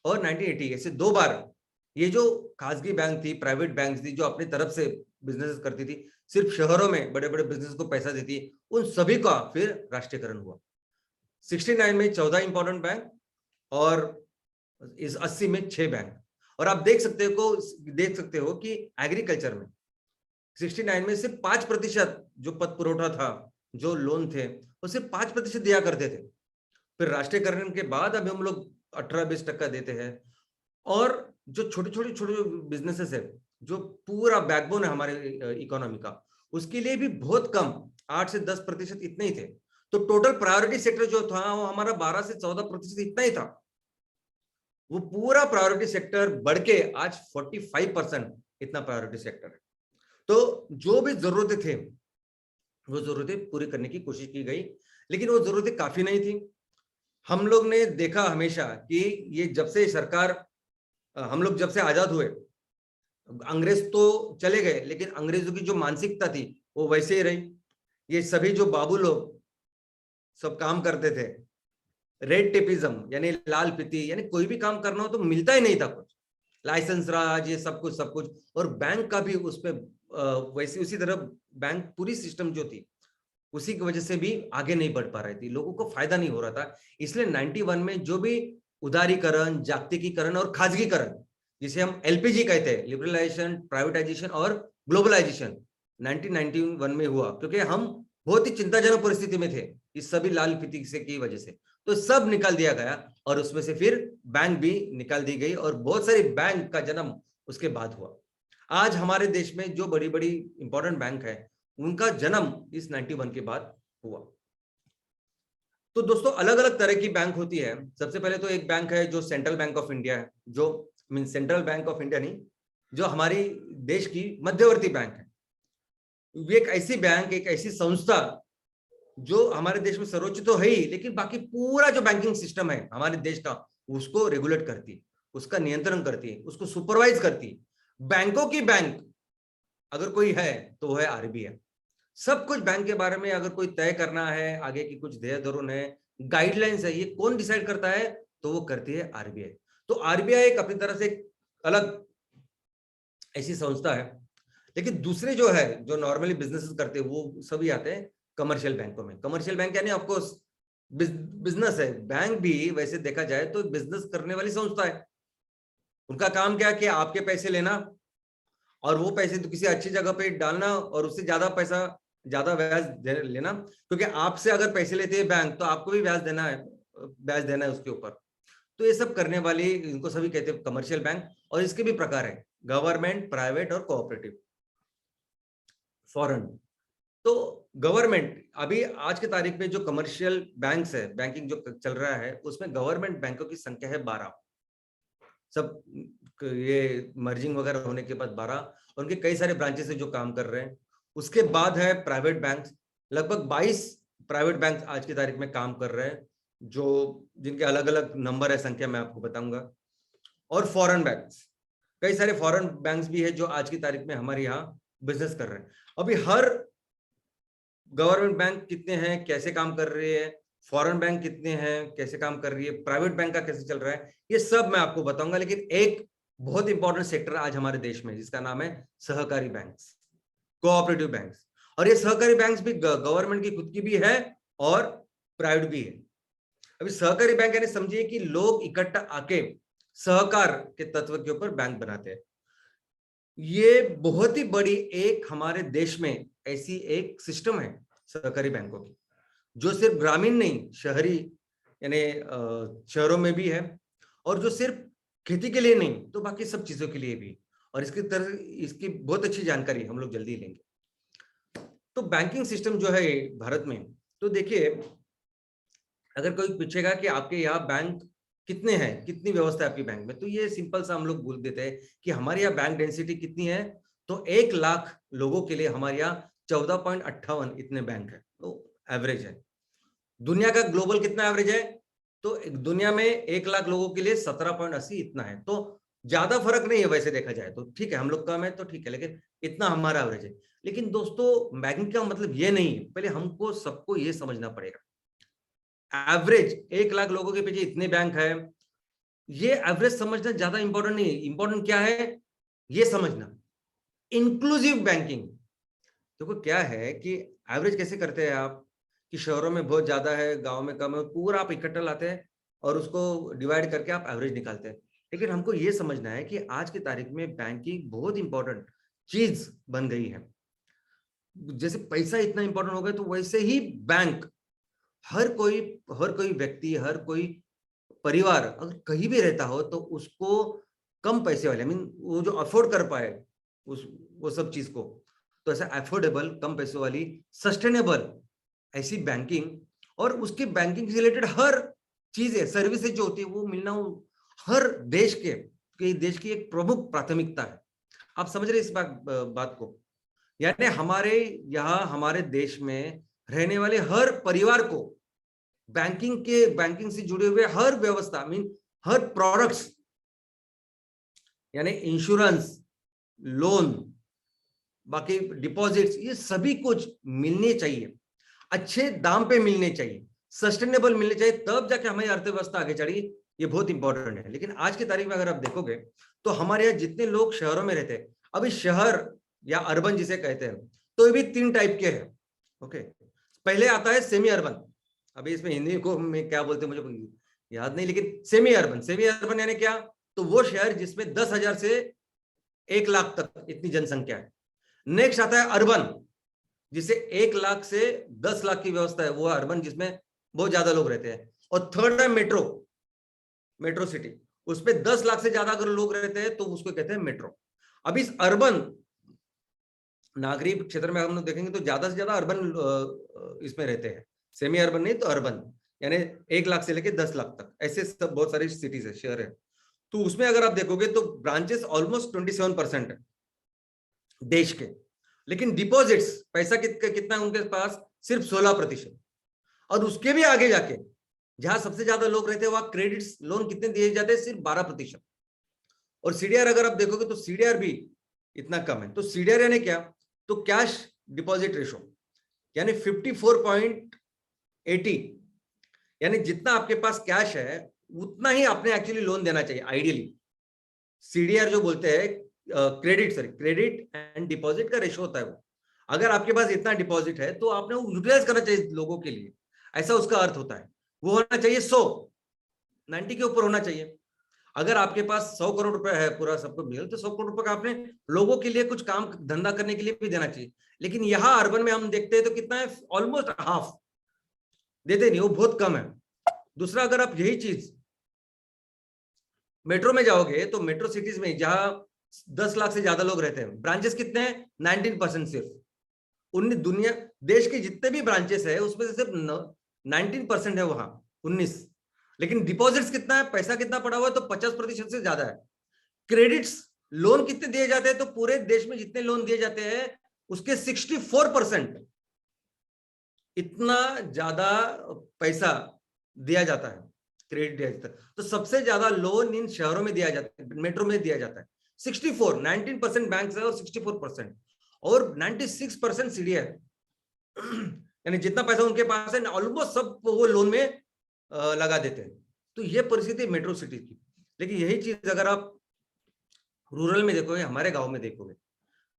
Speaker 2: और 1980 ऐसे 2 बार ये जो खासगी बैंक थी, प्राइवेट बैंक थी, जो अपनी तरफ से बिजनेस करती थी, सिर्फ शहरों में बड़े बड़े बिजनेस को पैसा देती, उन सभी का फिर राष्ट्रीयकरण हुआ। 69 में 14 इंपॉर्टेंट बैंक, और इस 80 में 6 बैंक। और आप देख सकते हो कि एग्रीकल्चर में 69 में सिर्फ 5% जो पद पुरवठा था, जो लोन थे, वो सिर्फ 5% दिया करते थे। फिर राष्ट्रीयकरण के बाद अभी हम लोग 18-20% देते हैं। और जो छोटे बिजनेसेस है, जो पूरा बैकबोन है हमारे इकोनॉमी का, उसके लिए भी बहुत कम, 8 से 10% इतने ही थे। तो टोटल प्रायोरिटी सेक्टर जो था वो हमारा 12 से 14% इतना ही था। वो पूरा प्रायोरिटी सेक्टर बढ़ के आज 45% इतना प्रायोरिटी सेक्टर है। तो जो भी जरूरतें थे वो जरूरतें पूरी करने की कोशिश की गई, लेकिन वो जरूरतें काफी नहीं थी। हम लोग ने देखा हमेशा कि ये जब से सरकार, हम लोग जब से आजाद हुए, अंग्रेज तो चले गए, लेकिन अंग्रेजों की जो मानसिकता थी वो वैसे ही रही। ये सभी जो बाबू लोग सब काम करते थे, रेड टेपिज्म यानी लाल फीती, यानी कोई भी काम करना हो तो मिलता ही नहीं था कुछ, लाइसेंस राज, ये सब कुछ। और बैंक का भी उस पे वैसे उसी तरह बैंक पूरी सिस्टम जो थी उसी की वजह से भी आगे नहीं बढ़ पा रही थी, लोगों को फायदा नहीं हो रहा था। इसलिए 91 में जो भी उदारीकरण, जागतिकीकरण और खाजगीकरण, जिसे हम एलपीजी कहते हैं, लिबरलाइजेशन, प्राइवेटाइजेशन और ग्लोबलाइजेशन, 1991 में हुआ, क्योंकि हम बहुत ही चिंताजनक परिस्थिति में थे इस सभी लाल फीती से की वजह से। तो सब निकाल दिया गया, और उसमें से फिर बैंक भी निकाल दी गई, और बहुत सारी बैंक का जन्म उसके बाद हुआ। आज हमारे देश में जो बड़ी बड़ी इंपॉर्टेंट बैंक है, उनका जन्म इस 91 के बाद हुआ। तो दोस्तों, अलग अलग तरह की बैंक होती है। सबसे पहले तो एक बैंक है जो सेंट्रल बैंक ऑफ इंडिया है, जो mean central bank of India नहीं, जो हमारी देश की मध्यवर्ती बैंक है। ये एक ऐसी बैंक, एक ऐसी संस्था जो हमारे देश में सर्वोच्च तो है ही, लेकिन बाकी पूरा जो बैंकिंग सिस्टम है हमारे देश का, उसको रेगुलेट करती है, उसका नियंत्रण करती है, उसको सुपरवाइज करती है। बैंकों की बैंक अगर कोई है तो वो है आरबीआई। सब कुछ बैंक के बारे में अगर कोई तय करना है, आगे की कुछ ध्येय धोरण है, गाइडलाइंस है, ये कौन डिसाइड करता है? तो वो करती है आरबीआई। तो आरबीआई एक अपनी तरह से अलग ऐसी संस्था है। लेकिन दूसरे जो है, जो नॉर्मली बिजनेस करते हैं, वो सभी आते हैं कमर्शियल बैंकों में। कमर्शियल बैंक यानी ऑफकोर्स बिजनेस है। बैंक भी वैसे देखा जाए तो बिजनेस करने वाली संस्था है। उनका काम क्या है कि आपके पैसे लेना, और वो पैसे तो किसी अच्छी जगह पे डालना, और उससे ज्यादा पैसा, ज्यादा ब्याज लेना, क्योंकि आपसे अगर पैसे लेते हैं बैंक, तो आपको भी ब्याज देना है, ब्याज देना है उसके ऊपर। तो ये सब करने वाली, इनको सभी कहते हैं कमर्शियल बैंक। और इसके भी प्रकार है, गवर्नमेंट, प्राइवेट और कोऑपरेटिव, फॉरेन। तो गवर्नमेंट, अभी आज के तारीख में जो कमर्शियल बैंक्स है, बैंकिंग जो चल रहा है, उसमें गवर्नमेंट बैंकों की संख्या है 12। सब ये मर्जिंग वगैरह होने के बाद 12, उनके कई सारे ब्रांचेस है जो काम कर रहे हैं। उसके बाद है प्राइवेट बैंक, लगभग 22 प्राइवेट बैंक आज की तारीख में काम कर रहे हैं, जो जिनके अलग अलग नंबर है, संख्या मैं आपको बताऊंगा। और फॉरेन बैंक्स, कई सारे फॉरेन बैंक्स भी है जो आज की तारीख में हमारे यहाँ बिजनेस कर रहे हैं। अभी हर गवर्नमेंट बैंक कितने हैं, कैसे काम कर रही है, फॉरेन बैंक कितने हैं, कैसे काम कर रही है, प्राइवेट बैंक का कैसे चल रहा है, ये सब मैं आपको बताऊंगा। लेकिन एक बहुत इंपॉर्टेंट सेक्टर आज हमारे देश में, जिसका नाम है सहकारी बैंक्स, कोऑपरेटिव बैंक्स। और ये सहकारी बैंक्स भी गवर्नमेंट की खुद की भी है और प्राइवेट भी है। अभी सहकारी बैंक यानी समझिए कि लोग इकट्ठा आके सहकार के तत्व के ऊपर बैंक बनाते हैं। ये बहुत ही बड़ी एक हमारे देश में ऐसी एक सिस्टम है सहकारी बैंकों की, जो सिर्फ ग्रामीण नहीं, शहरी यानी शहरों में भी है, और जो सिर्फ खेती के लिए नहीं, तो बाकी सब चीजों के लिए भी। और इसकी बहुत अच्छी जानकारी हम लोग जल्दी लेंगे। तो बैंकिंग सिस्टम जो है भारत में, तो देखिए, अगर कोई पूछेगा कि आपके यहाँ बैंक कितने हैं, कितनी व्यवस्था है आपकी बैंक में। तो ये सिंपल सा हम लोग बोल देते हैं कि हमारे यहाँ बैंक डेंसिटी कितनी है, तो 1 लाख लोगों के लिए हमारे यहाँ 14.58 इतने बैंक है, तो एवरेज है। दुनिया का ग्लोबल कितना एवरेज है, तो दुनिया में 1 लाख लोगों के लिए 17.80 इतना है। तो ज्यादा फर्क नहीं है वैसे देखा जाए तो, ठीक है, हम लोग कम है तो ठीक है, लेकिन इतना हमारा एवरेज है। लेकिन दोस्तों बैंकिंग का मतलब ये नहीं है, पहले हमको सबको ये समझना पड़ेगा एवरेज 1 लाख लोगों के पीछे इतने बैंक है, ये एवरेज समझना ज्यादा इंपॉर्टेंट नहीं है। इंपॉर्टेंट क्या है ये समझना, इंक्लूसिव बैंकिंग। देखो क्या है कि एवरेज कैसे करते हैं आप, कि शहरों में बहुत ज्यादा है, गांव में कम है, पूरा आप इकट्ठा लाते हैं और उसको डिवाइड करके आप एवरेज निकालते हैं। लेकिन हमको ये समझना है कि आज की तारीख में बैंकिंग बहुत इंपॉर्टेंट चीज बन गई है। जैसे पैसा इतना इंपॉर्टेंट हो गया, तो वैसे ही बैंक, हर कोई व्यक्ति, हर कोई परिवार अगर कहीं भी रहता हो तो उसको कम पैसे वाले, वो जो अफोर्ड कर पाए उस वो सब चीज को, तो ऐसा अफोर्डेबल, कम पैसों वाली, सस्टेनेबल ऐसी बैंकिंग, और उसके बैंकिंग से रिलेटेड हर चीजें, सर्विसेज जो होती है वो मिलना, वो हर देश की एक प्रमुख प्राथमिकता है। आप समझ रहे इस बात को? यानी हमारे देश में रहने वाले हर परिवार को बैंकिंग से जुड़े हुए हर व्यवस्था, हर प्रोडक्ट्स, यानी इंश्योरेंस, लोन, बाकी डिपॉजिट्स, ये सभी कुछ मिलने चाहिए, अच्छे दाम पे मिलने चाहिए, सस्टेनेबल मिलने चाहिए, तब जाके हमारी अर्थव्यवस्था आगे चढ़ी। ये बहुत इंपॉर्टेंट है। लेकिन आज की तारीख में अगर आप देखोगे तो हमारे यहाँ जितने लोग शहरों में रहते हैं, अभी शहर या अर्बन जिसे कहते हैं, तो ये भी 3 टाइप के हैं। ओके, पहले आता है सेमी अर्बन। अभी इसमें हिंदी को में क्या बोलते हैं मुझे याद नहीं, लेकिन सेमी अर्बन यानी क्या, तो वो शहर जिसमें 10,000 से 1 लाख तक इतनी जनसंख्या है। नेक्स्ट आता है अर्बन, जिसे 1 लाख से 10 लाख की व्यवस्था है, वो अर्बन जिसमें बहुत ज्यादा लोग रहते हैं। और थर्ड है मेट्रो सिटी, उसमें 10 लाख से ज्यादा अगर लोग रहते हैं तो उसको कहते हैं मेट्रो। अब इस अर्बन नागरिक क्षेत्र में हम लोग देखेंगे तो ज्यादा से ज्यादा अर्बन इसमें रहते हैं, सेमी अर्बन नहीं तो अर्बन, यानी 1 लाख से लेकर 10 लाख तक, ऐसे सब बहुत सारी सिटीज है, शहर है। तो उसमें अगर आप देखोगे तो ब्रांचेस ऑलमोस्ट 27% है देश के, लेकिन डिपॉजिट्स, पैसा कितना है उनके पास, सिर्फ 16%। और उसके भी आगे जाके जहां सबसे ज्यादा लोग रहते हैं वहां क्रेडिट्स लोन कितने दिए जाते हैं, सिर्फ 12%। और सीडीआर अगर आप देखोगे तो सीडीआर भी इतना कम है। तो सीडीआर यानी क्या, तो कैश डिपॉजिट रेशो, यानी 54.80, यानी जितना आपके पास कैश है उतना ही आपने एक्चुअली लोन देना चाहिए आइडियली। सीडीआर जो बोलते हैं क्रेडिट एंड डिपॉजिट का रेशो होता है वो। अगर आपके पास इतना डिपॉजिट है तो आपने वो यूटिलाइज करना चाहिए लोगों के लिए, ऐसा उसका अर्थ होता है। वो होना चाहिए 90 के ऊपर होना चाहिए। अगर आपके पास 100 करोड़ रुपए है, पूरा सबको मिल, तो 100 करोड़ रुपए का आपने लोगों के लिए कुछ काम धंधा करने के लिए भी देना चाहिए। लेकिन यहाँ अर्बन में हम देखते हैं तो कितना है, ऑलमोस्ट हाफ देते नहीं, वो बहुत कम है। दूसरा, अगर आप यही चीज मेट्रो में जाओगे तो मेट्रो सिटीज में जहां 10 लाख से ज्यादा लोग रहते हैं, ब्रांचेस कितने हैं, 19% सिर्फ। दुनिया देश के जितने भी ब्रांचेस है उसमें से सिर्फ 19% है वहां, 19। लेकिन डिपॉजिट्स कितना है, पैसा कितना पड़ा हुआ है, तो 50% से ज्यादा है। क्रेडिट्स, लोन कितने दिए जाते हैं, तो पूरे देश में जितने लोन दिए जाते हैं उसके 64% इतना ज्यादा पैसा दिया जाता है, क्रेडिट दिया जाता है। तो सबसे ज्यादा लोन इन शहरों में दिया जाता है, मेट्रो में दिया जाता है। 19% बैंक है और 64%, और 96% सीडीआर, यानी जितना पैसा उनके पास है ऑलमोस्ट सब वो लोन में लगा देते हैं। तो ये परिस्थिति मेट्रो सिटी की। लेकिन यही चीज अगर आप रूरल में देखोगे, हमारे गांव में देखोगे,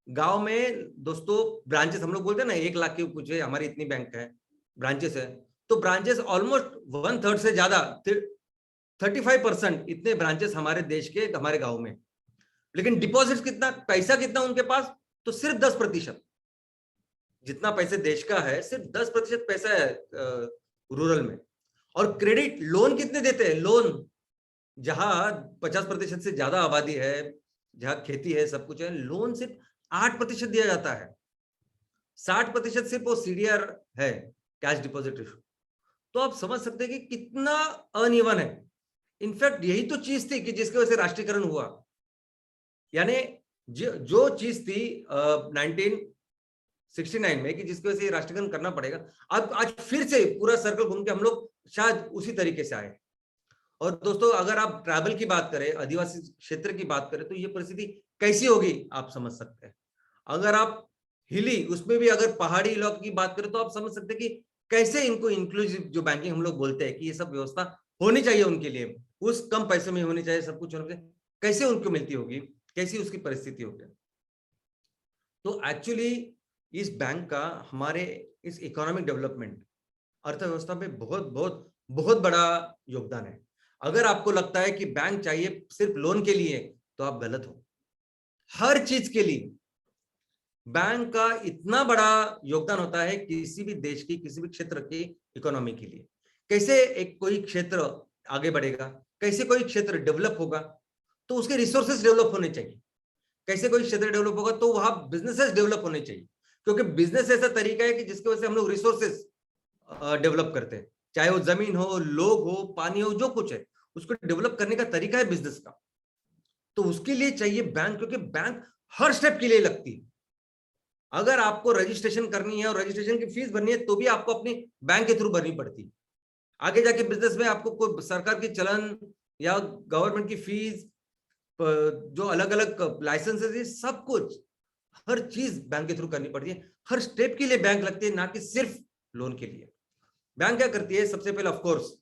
Speaker 2: गांव में दोस्तों ब्रांचेस हम लोग बोलते हैं ना 1 लाख के कुछ है, हमारी इतनी बैंक है, ब्रांचेस है, तो ब्रांचेस ऑलमोस्ट 1/3 से ज्यादा 35% इतने ब्रांचेस हमारे देश के, हमारे गांव में। लेकिन डिपॉजिट कितना, पैसा कितना उनके पास, तो सिर्फ 10%। जितना पैसे देश का है सिर्फ 10% पैसा है रूरल में। और क्रेडिट लोन कितने देते हैं, लोन जहां 50% से ज्यादा आबादी है, जहां खेती है, सब कुछ है, लोन सिर्फ 8% दिया जाता है। 60% सिर्फ वो सीडीआर है, कैश डिपॉजिट रेशो। तो आप समझ सकते हैं कि कितना अनइवन है। इनफैक्ट यही तो चीज थी कि जिसकी वजह से राष्ट्रीयकरण हुआ। यानी जो चीज थी 1969 में कि जिसकी वजह से राष्ट्रीयकरण करना पड़ेगा, अब आज फिर से पूरा सर्कल घूम के हम लोग शायद उसी तरीके से आए। और दोस्तों अगर आप ट्रैवल की बात करें, आदिवासी क्षेत्र की बात करें, तो ये परिस्थिति कैसी होगी आप समझ सकते हैं। अगर आप हिली उसमें भी अगर पहाड़ी इलाकों की बात करें तो आप समझ सकते हैं कि कैसे इनको इंक्लूसिव जो बैंकिंग हम लोग बोलते हैं कि ये सब व्यवस्था होनी चाहिए उनके लिए, उस कम पैसे में होनी चाहिए, सब कुछ होना चाहिए, कैसे उनको मिलती होगी, कैसी उसकी परिस्थिति होगी। तो एक्चुअली इस बैंक का हमारे इस इकोनॉमिक डेवलपमेंट, अर्थव्यवस्था में बहुत बहुत बहुत बड़ा योगदान है। अगर आपको लगता है कि बैंक चाहिए सिर्फ लोन के लिए, तो आप गलत हो। हर चीज के लिए बैंक का इतना बड़ा योगदान होता है किसी भी देश की, किसी भी क्षेत्र की इकोनॉमी के लिए। कैसे एक कोई क्षेत्र आगे बढ़ेगा, कैसे कोई क्षेत्र डेवलप होगा, तो उसके रिसोर्सेज डेवलप होने चाहिए। कैसे कोई क्षेत्र डेवलप होगा, तो वहां बिजनेसेस डेवलप होने चाहिए, क्योंकि बिजनेस ऐसा तरीका है कि जिसकी वजह से हम लोग रिसोर्सेज डेवलप करते हैं, चाहे वो जमीन हो, लोग हो, पानी हो, जो कुछ है उसको डेवलप करने का तरीका है बिजनेस का। तो उसके लिए चाहिए बैंक, क्योंकि बैंक हर स्टेप के लिए लगती है। अगर आपको रजिस्ट्रेशन करनी है और रजिस्ट्रेशन की फीस भरनी है तो भी आपको अपनी बैंक के थ्रू भरनी पड़ती है। आगे जाके बिजनेस में आपको कोई सरकार की चलन या गवर्नमेंट की फीस, जो अलग अलग लाइसेंसेस है, सब कुछ हर चीज बैंक के थ्रू करनी पड़ती है। हर स्टेप के लिए बैंक लगती है, ना कि सिर्फ लोन के लिए। बैंक क्या करती है, सबसे पहले ऑफकोर्स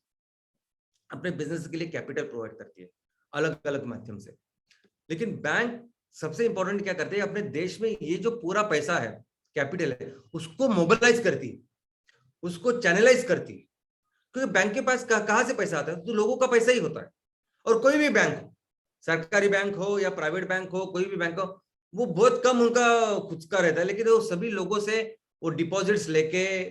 Speaker 2: अपने बिजनेस के लिए कैपिटल प्रोवाइड करती है अलग अलग माध्यम से। लेकिन बैंक सबसे इंपॉर्टेंट क्या करते हैं, अपने देश में ये जो पूरा पैसा है, कैपिटल है, उसको मोबिलाइज करती है, उसको चैनलाइज करती है। क्योंकि बैंक के पास कहां से पैसा आता है, तो लोगों का पैसा ही होता है। और कोई भी बैंक हो, सरकारी बैंक हो या प्राइवेट बैंक हो, कोई भी बैंक हो, वो बहुत कम उनका खुद का रहता है, लेकिन वो सभी लोगों से वो डिपॉजिट्स लेके,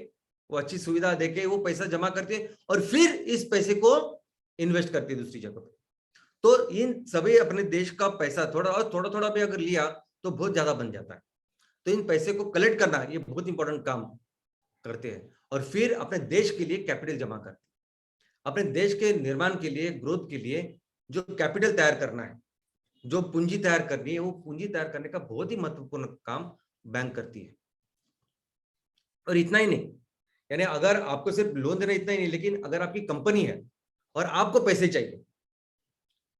Speaker 2: वो अच्छी सुविधा देके वो पैसा जमा करते हैं और फिर इस पैसे को इन्वेस्ट करती है दूसरी जगह पे। तो इन सभी अपने देश का पैसा थोड़ा और थोड़ा थोड़ा भी अगर लिया तो बहुत ज्यादा बन जाता है। तो इन पैसे को कलेक्ट करना ये बहुत इंपॉर्टेंट काम करते हैं, और फिर अपने देश के लिए कैपिटल जमा करते हैं। अपने देश के निर्माण के लिए, ग्रोथ के लिए जो कैपिटल तैयार करना है, जो पूंजी तैयार करनी है, वो पूंजी तैयार करने का बहुत ही महत्वपूर्ण काम बैंक करती है। और इतना ही नहीं, यानी अगर आपको सिर्फ लोन देना इतना ही नहीं, लेकिन अगर आपकी कंपनी है और आपको पैसे चाहिए,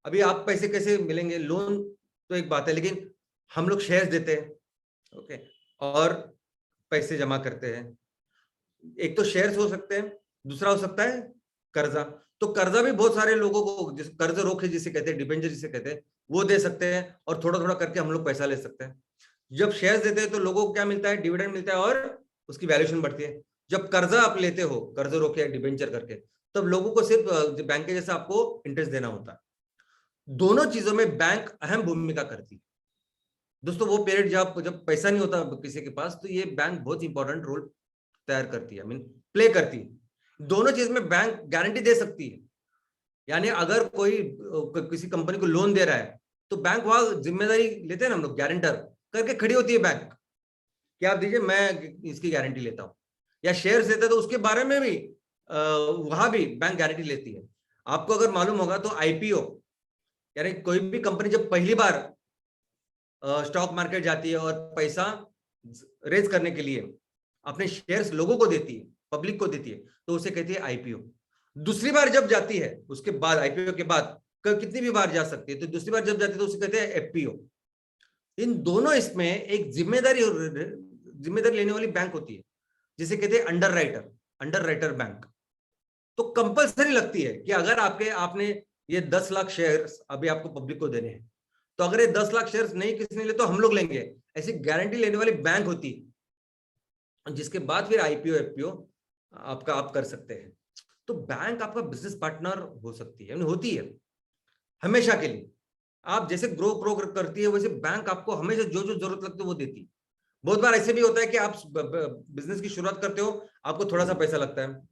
Speaker 2: अभी आप पैसे कैसे मिलेंगे, लोन तो एक बात है, लेकिन हम लोग शेयर्स देते हैं, ओके, और पैसे जमा करते हैं। एक तो शेयर्स हो सकते हैं, दूसरा हो सकता है कर्जा। तो कर्जा भी बहुत सारे लोगों को, जिस कर्ज रोके जिसे कहते हैं, डिबेंचर जिसे कहते हैं, वो दे सकते हैं, और थोड़ा थोड़ा करके हम लोग पैसा ले सकते हैं। जब शेयर्स देते हैं तो लोगों को क्या मिलता है, डिविडेंड मिलता है और उसकी वैल्यूएशन बढ़ती है। जब कर्जा आप लेते हो, कर्ज रोके या डिबेंचर करके, तब लोगों को सिर्फ बैंक के जैसा आपको इंटरेस्ट देना होता है। दोनों चीजों में बैंक अहम भूमिका करती है। दोस्तों वो पीरियड जब पैसा नहीं होता किसी के पास, तो ये बैंक बहुत इंपॉर्टेंट रोल तैयार करती है, प्ले करती है। दोनों चीज में बैंक गारंटी दे सकती है। यानी अगर कोई किसी कंपनी को लोन दे रहा है, तो बैंक वहां जिम्मेदारी लेते हैं ना हम लोग, गारंटर करके खड़ी होती है बैंक कि आप दीजिए, मैं इसकी गारंटी लेता हूं। या शेयर्स देते तो उसके बारे में भी वहां भी बैंक गारंटी लेती है। आपको अगर मालूम होगा तो आईपीओ, यानी कोई भी कंपनी जब पहली बार स्टॉक मार्केट जाती है और पैसा रेज करने के लिए अपने शेयर्स लोगों को देती है, पब्लिक को देती है, तो उसे कहती है आईपीओ। दूसरी बार जब जाती है, उसके बाद आईपीओ के बाद कितनी भी बार जा सकती है, तो दूसरी बार जब जाती है तो उसे कहते हैं एफपीओ। इन दोनों इसमें एक जिम्मेदारी लेने वाली बैंक होती है, जिसे कहते हैं अंडर राइटर बैंक। तो कंपलसरी लगती है कि अगर आपने ये 10 लाख शेयर्स अभी आपको पब्लिक को देने हैं, तो अगर ये 10 लाख शेयर्स नहीं किसी ने ले तो हम लोग लेंगे, ऐसी गारंटी लेने वाली बैंक होती है, जिसके बाद फिर आईपीओ एफपीओ आप कर सकते हैं। तो बैंक आपका बिजनेस पार्टनर हो सकती है, होती है हमेशा के लिए। आप जैसे ग्रो करती है, वैसे बैंक आपको हमेशा जो जो जरूरत लगती है वो देती है। बहुत बार ऐसे भी होता है कि आप बिजनेस की शुरुआत करते हो, आपको थोड़ा सा पैसा लगता है,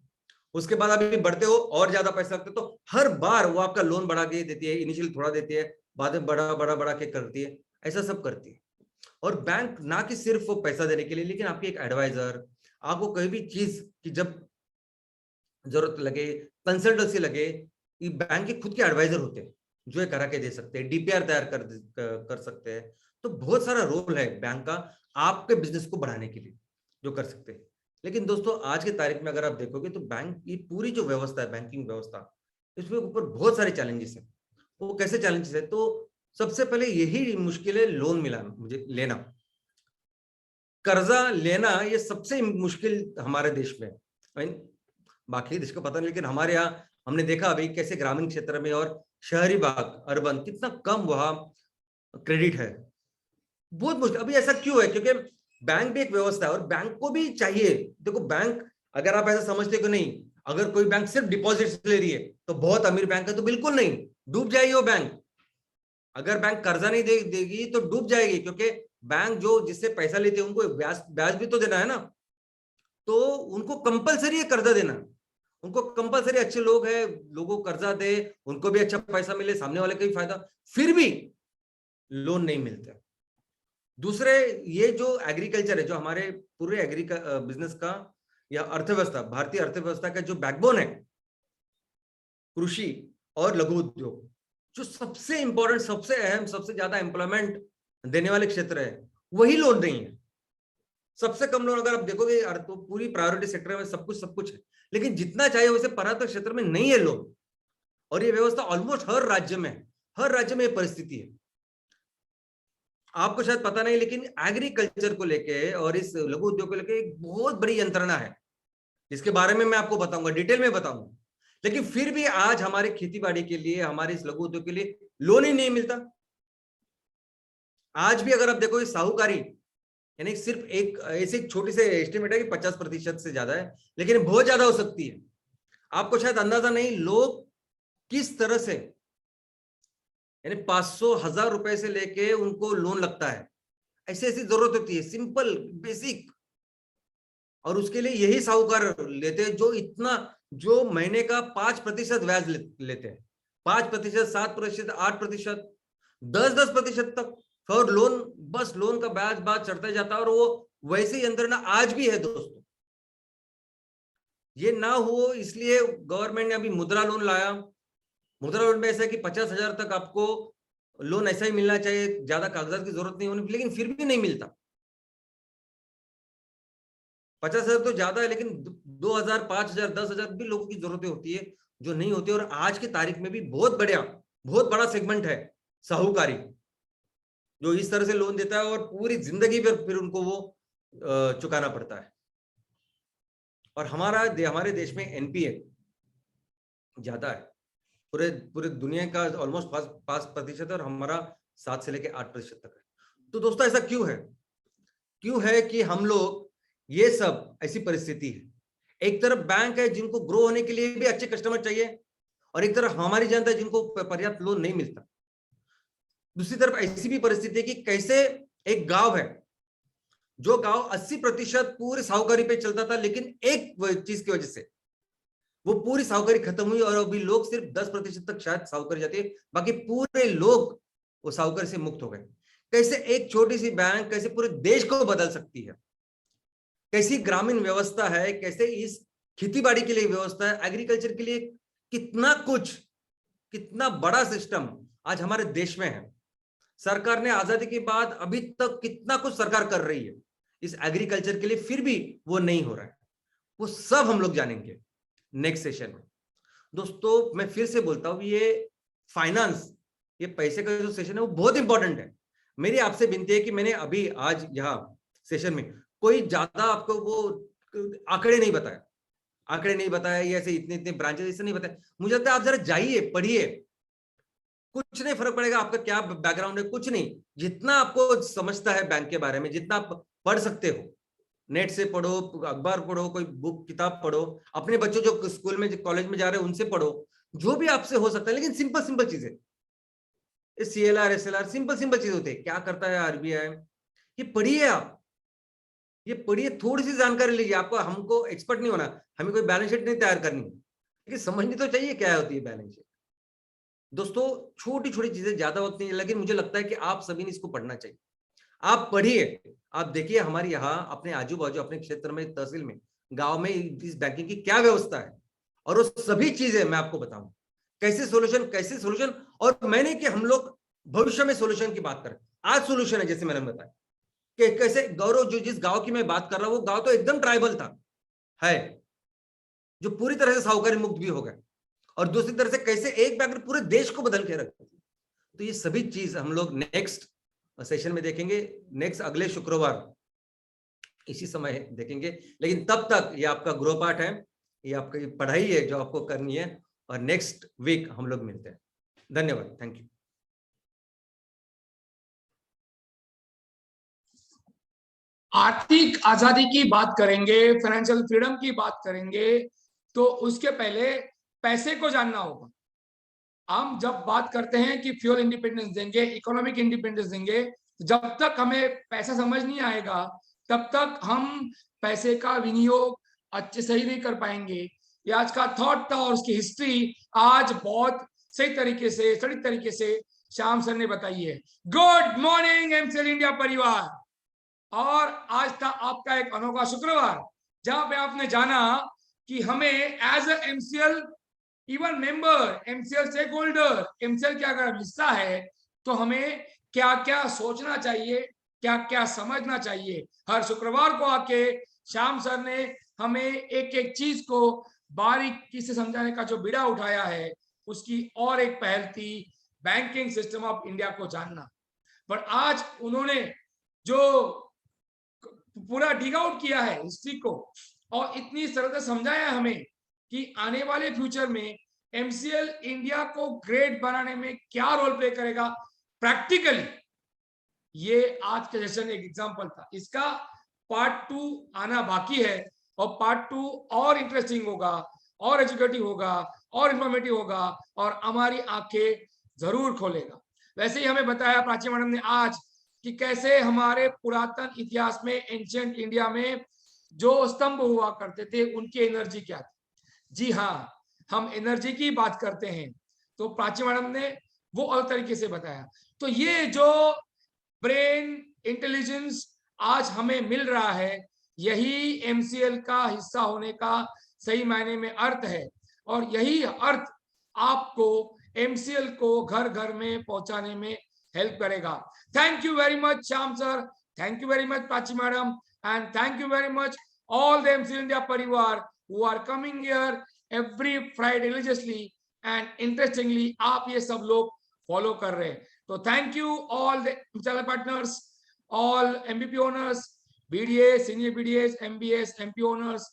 Speaker 2: उसके बाद अभी बढ़ते हो और ज्यादा पैसा लगता है, तो हर बार वो आपका लोन बढ़ा के देती है, इनिशियल थोड़ा देती है, बाद में बड़ा के करती है, ऐसा सब करती है। और बैंक ना कि सिर्फ वो पैसा देने के लिए, लेकिन आपकी एक एडवाइजर, आपको कोई भी चीज की जब जरूरत लगे, कंसल्टेंसी लगे, ये बैंक के खुद के एडवाइजर होते हैं जो ये करा के दे सकते हैं, डीपीआर तैयार कर सकते हैं। तो बहुत सारा रोल है बैंक का आपके बिजनेस को बढ़ाने के लिए जो कर सकते हैं। लेकिन दोस्तों आज की तारीख में अगर आप देखोगे तो बैंक की पूरी जो व्यवस्था है, बैंकिंग व्यवस्था, इसके ऊपर बहुत सारे चैलेंजेस हैं। वो कैसे चैलेंजेस है? तो सबसे पहले यही मुश्किल है, लोन मिलाना, मुझे लेना, कर्जा लेना, ये सबसे मुश्किल हमारे देश में है। बाकी देश को पता नहीं, लेकिन हमारे यहाँ हमने देखा अभी कैसे ग्रामीण क्षेत्र में और शहरी भाग, अर्बन, कितना कम वहां क्रेडिट है, बहुत मुश्किल। अभी ऐसा क्यों है? क्योंकि बैंक भी एक व्यवस्था है और बैंक को भी चाहिए। देखो बैंक, अगर आप ऐसा समझते हो कि नहीं, अगर कोई बैंक सिर्फ डिपॉजिट ले रही है तो बहुत अमीर बैंक है, तो बिल्कुल नहीं, डूब जाएगी वो बैंक। अगर बैंक कर्जा नहीं देगी तो डूब जाएगी, क्योंकि बैंक जो जिससे पैसा लेते हैं उनको ब्याज भी तो देना है ना। तो उनको कंपलसरी है कर्जा देना, उनको कंपलसरी, अच्छे लोग हैं, लोगों को कर्जा दे, उनको भी अच्छा पैसा मिले, सामने वाले का भी फायदा, फिर भी लोन नहीं मिलता। दूसरे, ये जो एग्रीकल्चर है, जो हमारे पूरे बिजनेस का या अर्थव्यवस्था, भारतीय अर्थव्यवस्था का जो बैकबोन है, कृषि और लघु उद्योग, जो सबसे इंपॉर्टेंट, सबसे अहम, सबसे ज्यादा एम्प्लॉयमेंट देने वाले क्षेत्र है, वही लोन नहीं है। सबसे कम लोन अगर आप देखोगे तो पूरी प्रायोरिटी सेक्टर में सब कुछ है, लेकिन जितना चाहिए वैसे पर्यटक क्षेत्र में नहीं है लोन। और ये व्यवस्था ऑलमोस्ट हर राज्य में है, हर राज्य में ये परिस्थिति है। आपको शायद पता नहीं, लेकिन एग्रीकल्चर को लेके और इस लघु उद्योग को लेके एक बहुत बड़ी यंत्रणा है, जिसके बारे में मैं आपको बताऊंगा, डिटेल में बताऊंगा। लेकिन फिर भी आज हमारे खेती बाड़ी के लिए, हमारे इस लघु उद्योग के लिए लोन ही नहीं मिलता। आज भी अगर आप देखो, साहूकारी, यानी सिर्फ एक ऐसे छोटी से एस्टिमेट है कि 50% से ज्यादा है, लेकिन बहुत ज्यादा हो सकती है। आपको शायद अंदाजा नहीं, लोग किस तरह से, यानी 500,000 रुपए से लेके उनको लोन लगता है, ऐसी ऐसी जरूरत होती है, सिंपल बेसिक। और उसके लिए यही साहूकार लेते हैं, जो इतना, जो महीने का 5% ब्याज लेते हैं, 5%, 7%, 8%, 10% तक। और लोन, बस लोन का ब्याज चढ़ता जाता है। और वो वैसे यंत्रणा आज भी है दोस्तों। ये ना हो इसलिए गवर्नमेंट ने अभी मुद्रा लोन लाया। मुद्रा लोन में ऐसा है कि 50,000 तक आपको लोन ऐसा ही मिलना चाहिए, ज्यादा कागजात की जरूरत नहीं होनी, लेकिन फिर भी नहीं मिलता। 50,000 तो ज्यादा है, लेकिन 2,000, 5,000, 10,000 भी लोगों की जरूरतें होती है जो नहीं होती। और आज की तारीख में भी बहुत बड़ा सेगमेंट है साहूकारी, जो इस तरह से लोन देता है और पूरी जिंदगी पर फिर उनको वो चुकाना पड़ता है। और हमारे देश में एनपीए ज्यादा है, पूरे दुनिया का ऑलमोस्ट 5% और हमारा 7 से लेकर 8% तक है। तो दोस्तों ऐसा क्यों है कि हम लोग, ये सब ऐसी परिस्थिति है। एक तरफ बैंक है जिनको ग्रो होने के लिए भी अच्छे कस्टमर चाहिए, और एक तरफ हमारी जनता है जिनको पर्याप्त लोन नहीं मिलता। दूसरी तरफ ऐसी भी परिस्थिति है कि कैसे एक गांव है, जो गांव 80% पूरे साहूकारी पे चलता था, लेकिन एक चीज की वजह से वो पूरी साहूकारी खत्म हुई और अभी लोग सिर्फ 10% तक शायद साहूकारी जाती है, बाकी पूरे लोग वो साहूकारी से मुक्त हो गए। कैसे एक छोटी सी बैंक कैसे पूरे देश को बदल सकती है, कैसी ग्रामीण व्यवस्था है, कैसे इस खेतीबाड़ी के लिए व्यवस्था है, एग्रीकल्चर के लिए कितना बड़ा सिस्टम आज हमारे देश में है। सरकार ने आजादी के बाद अभी तक कितना कुछ सरकार कर रही है इस एग्रीकल्चर के लिए, फिर भी वो नहीं हो रहा है। वो सब हम लोग जानेंगे नेक्स्ट सेशन में। दोस्तों मैं फिर से बोलता हूं, ये फाइनेंस, ये पैसे का जो सेशन है वो बहुत इंपॉर्टेंट है। मेरी आपसे विनती है कि मैंने अभी आज यहाँ सेशन में कोई ज्यादा आपको वो आंकड़े नहीं बताया, ये ऐसे इतने ब्रांचेस ऐसे नहीं बताए। मुझे लगता है आप जरा जाइए, पढ़िए, कुछ नहीं फर्क पड़ेगा आपका क्या बैकग्राउंड है, कुछ नहीं। जितना आपको समझता है बैंक के बारे में, जितना आप पढ़ सकते हो, नेट से पढ़ो, अखबार पढ़ो, कोई बुक किताब पढ़ो, अपने बच्चों जो स्कूल में कॉलेज में जा रहे हैं उनसे पढ़ो, जो भी आपसे हो सकता है। लेकिन सिंपल चीजें, CLR SLR सिंपल चीज होते हैं, क्या करता है RBI, ये पढ़िए आप, ये पढ़िए, थोड़ी सी जानकारी लीजिए। आपको, हमको एक्सपर्ट नहीं होना, हमें कोई बैलेंस शीट नहीं तैयार करनी, लेकिन समझनी तो चाहिए क्या होती है बैलेंस शीट। दोस्तों छोटी चीजें ज्यादा होती हैं, लेकिन मुझे लगता है कि आप सभी ने इसको पढ़ना चाहिए। आप पढ़िए, आप देखिए हमारे यहाँ अपने आजू बाजू, अपने क्षेत्र में, तहसील में, गांव में इस बैंकिंग की क्या व्यवस्था है, और वो सभी चीजें मैं आपको बताऊं। कैसे सोल्यूशन, और मैंने कि हम लोग भविष्य में सोल्यूशन की बात करें। आज सोल्यूशन है, जैसे मैंने बताया कि कैसे गौरव, जो जिस गांव की मैं बात कर रहा हूं, वो गांव तो एकदम ट्राइबल था, है, जो पूरी तरह से साहूकारी मुक्त भी हो गए, और दूसरी तरह से कैसे एक बैग पूरे देश को बदल के रखा। तो ये सभी चीज हम लोग नेक्स्ट सेशन में देखेंगे, नेक्स्ट अगले शुक्रवार इसी समय देखेंगे। लेकिन तब तक ये आपका गृहपाठ है, ये आपकी पढ़ाई है जो आपको करनी है, और नेक्स्ट वीक हम लोग मिलते हैं। धन्यवाद, थैंक यू।
Speaker 3: आर्थिक आजादी की बात करेंगे, फाइनेंशियल फ्रीडम की बात करेंगे, तो उसके पहले पैसे को जानना होगा। हम जब बात करते हैं कि फ्यूल इंडिपेंडेंस देंगे, इकोनॉमिक इंडिपेंडेंस देंगे, जब तक हमें पैसा समझ नहीं आएगा तब तक हम पैसे का विनियोग अच्छे सही नहीं कर पाएंगे। ये आज का थॉट था और उसकी हिस्ट्री आज बहुत सही तरीके से, सटीक तरीके से श्याम सर ने बताई है। गुड मॉर्निंग एमसीएल इंडिया परिवार। और आज था आपका एक अनोखा शुक्रवार जहां पे आपने जाना कि हमें as a MCL even member, MCL stakeholder, MCL का अगर हिस्सा है तो हमें क्या क्या सोचना चाहिए, क्या क्या समझना चाहिए। हर शुक्रवार को आके श्याम सर ने हमें एक एक चीज को बारीकी से समझाने का जो बीड़ा उठाया है, उसकी और एक पहल थी बैंकिंग सिस्टम ऑफ इंडिया को जानना। पर आज उन्होंने जो पूरा डिग आउट किया है हिस्ट्री को, और इतनी सरलता समझाया हमें कि आने वाले फ्यूचर में एमसीएल इंडिया को ग्रेट बनाने में क्या रोल प्ले करेगा प्रैक्टिकली, ये आज के सेशन एक एग्जांपल था। इसका पार्ट 2 आना बाकी है, और पार्ट 2 और इंटरेस्टिंग होगा, और एजुकेटिव होगा, और इंफॉर्मेटिव होगा, और हमारी आंखें जरूर खोलेगा। वैसे ही हमें बताया प्राची मैडम ने आज कि कैसे हमारे पुरातन इतिहास में, एंशिएंट इंडिया में जो स्तंभ हुआ करते थे उनकी एनर्जी क्या थी। जी हाँ, हम एनर्जी की बात करते हैं तो प्राची मैडम ने वो अलग तरीके से बताया। तो ये जो ब्रेन इंटेलिजेंस आज हमें मिल रहा है, यही एमसीएल का हिस्सा होने का सही मायने में अर्थ है, और यही अर्थ आपको एमसीएल को घर घर में पहुंचाने में हेल्प करेगा। Thank you very much Shyam sir, thank you very much Prachi madam, and thank you very much all the MCL India परिवार who are coming here every Friday religiously, and interestingly आप ये सब लोग फॉलो कर रहे हैं। तो thank you all the channel partners, all MBP owners, BDS, senior BDS, MBS, MP owners,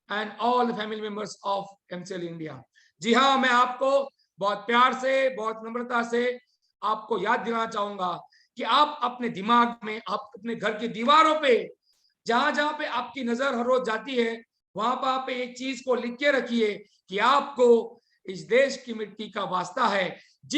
Speaker 3: and all the family members of MCL India. जी हाँ, मैं आपको बहुत प्यार से, बहुत नम्रता से आपको याद दिलाना चाहूंगा कि आप अपने दिमाग में, आप अपने घर की दीवारों पे, जहां जहां पे आपकी नजर हर रोज जाती है, वहां पर आप एक चीज को लिख के रखिए कि आपको इस देश की मिट्टी का वास्ता है। जी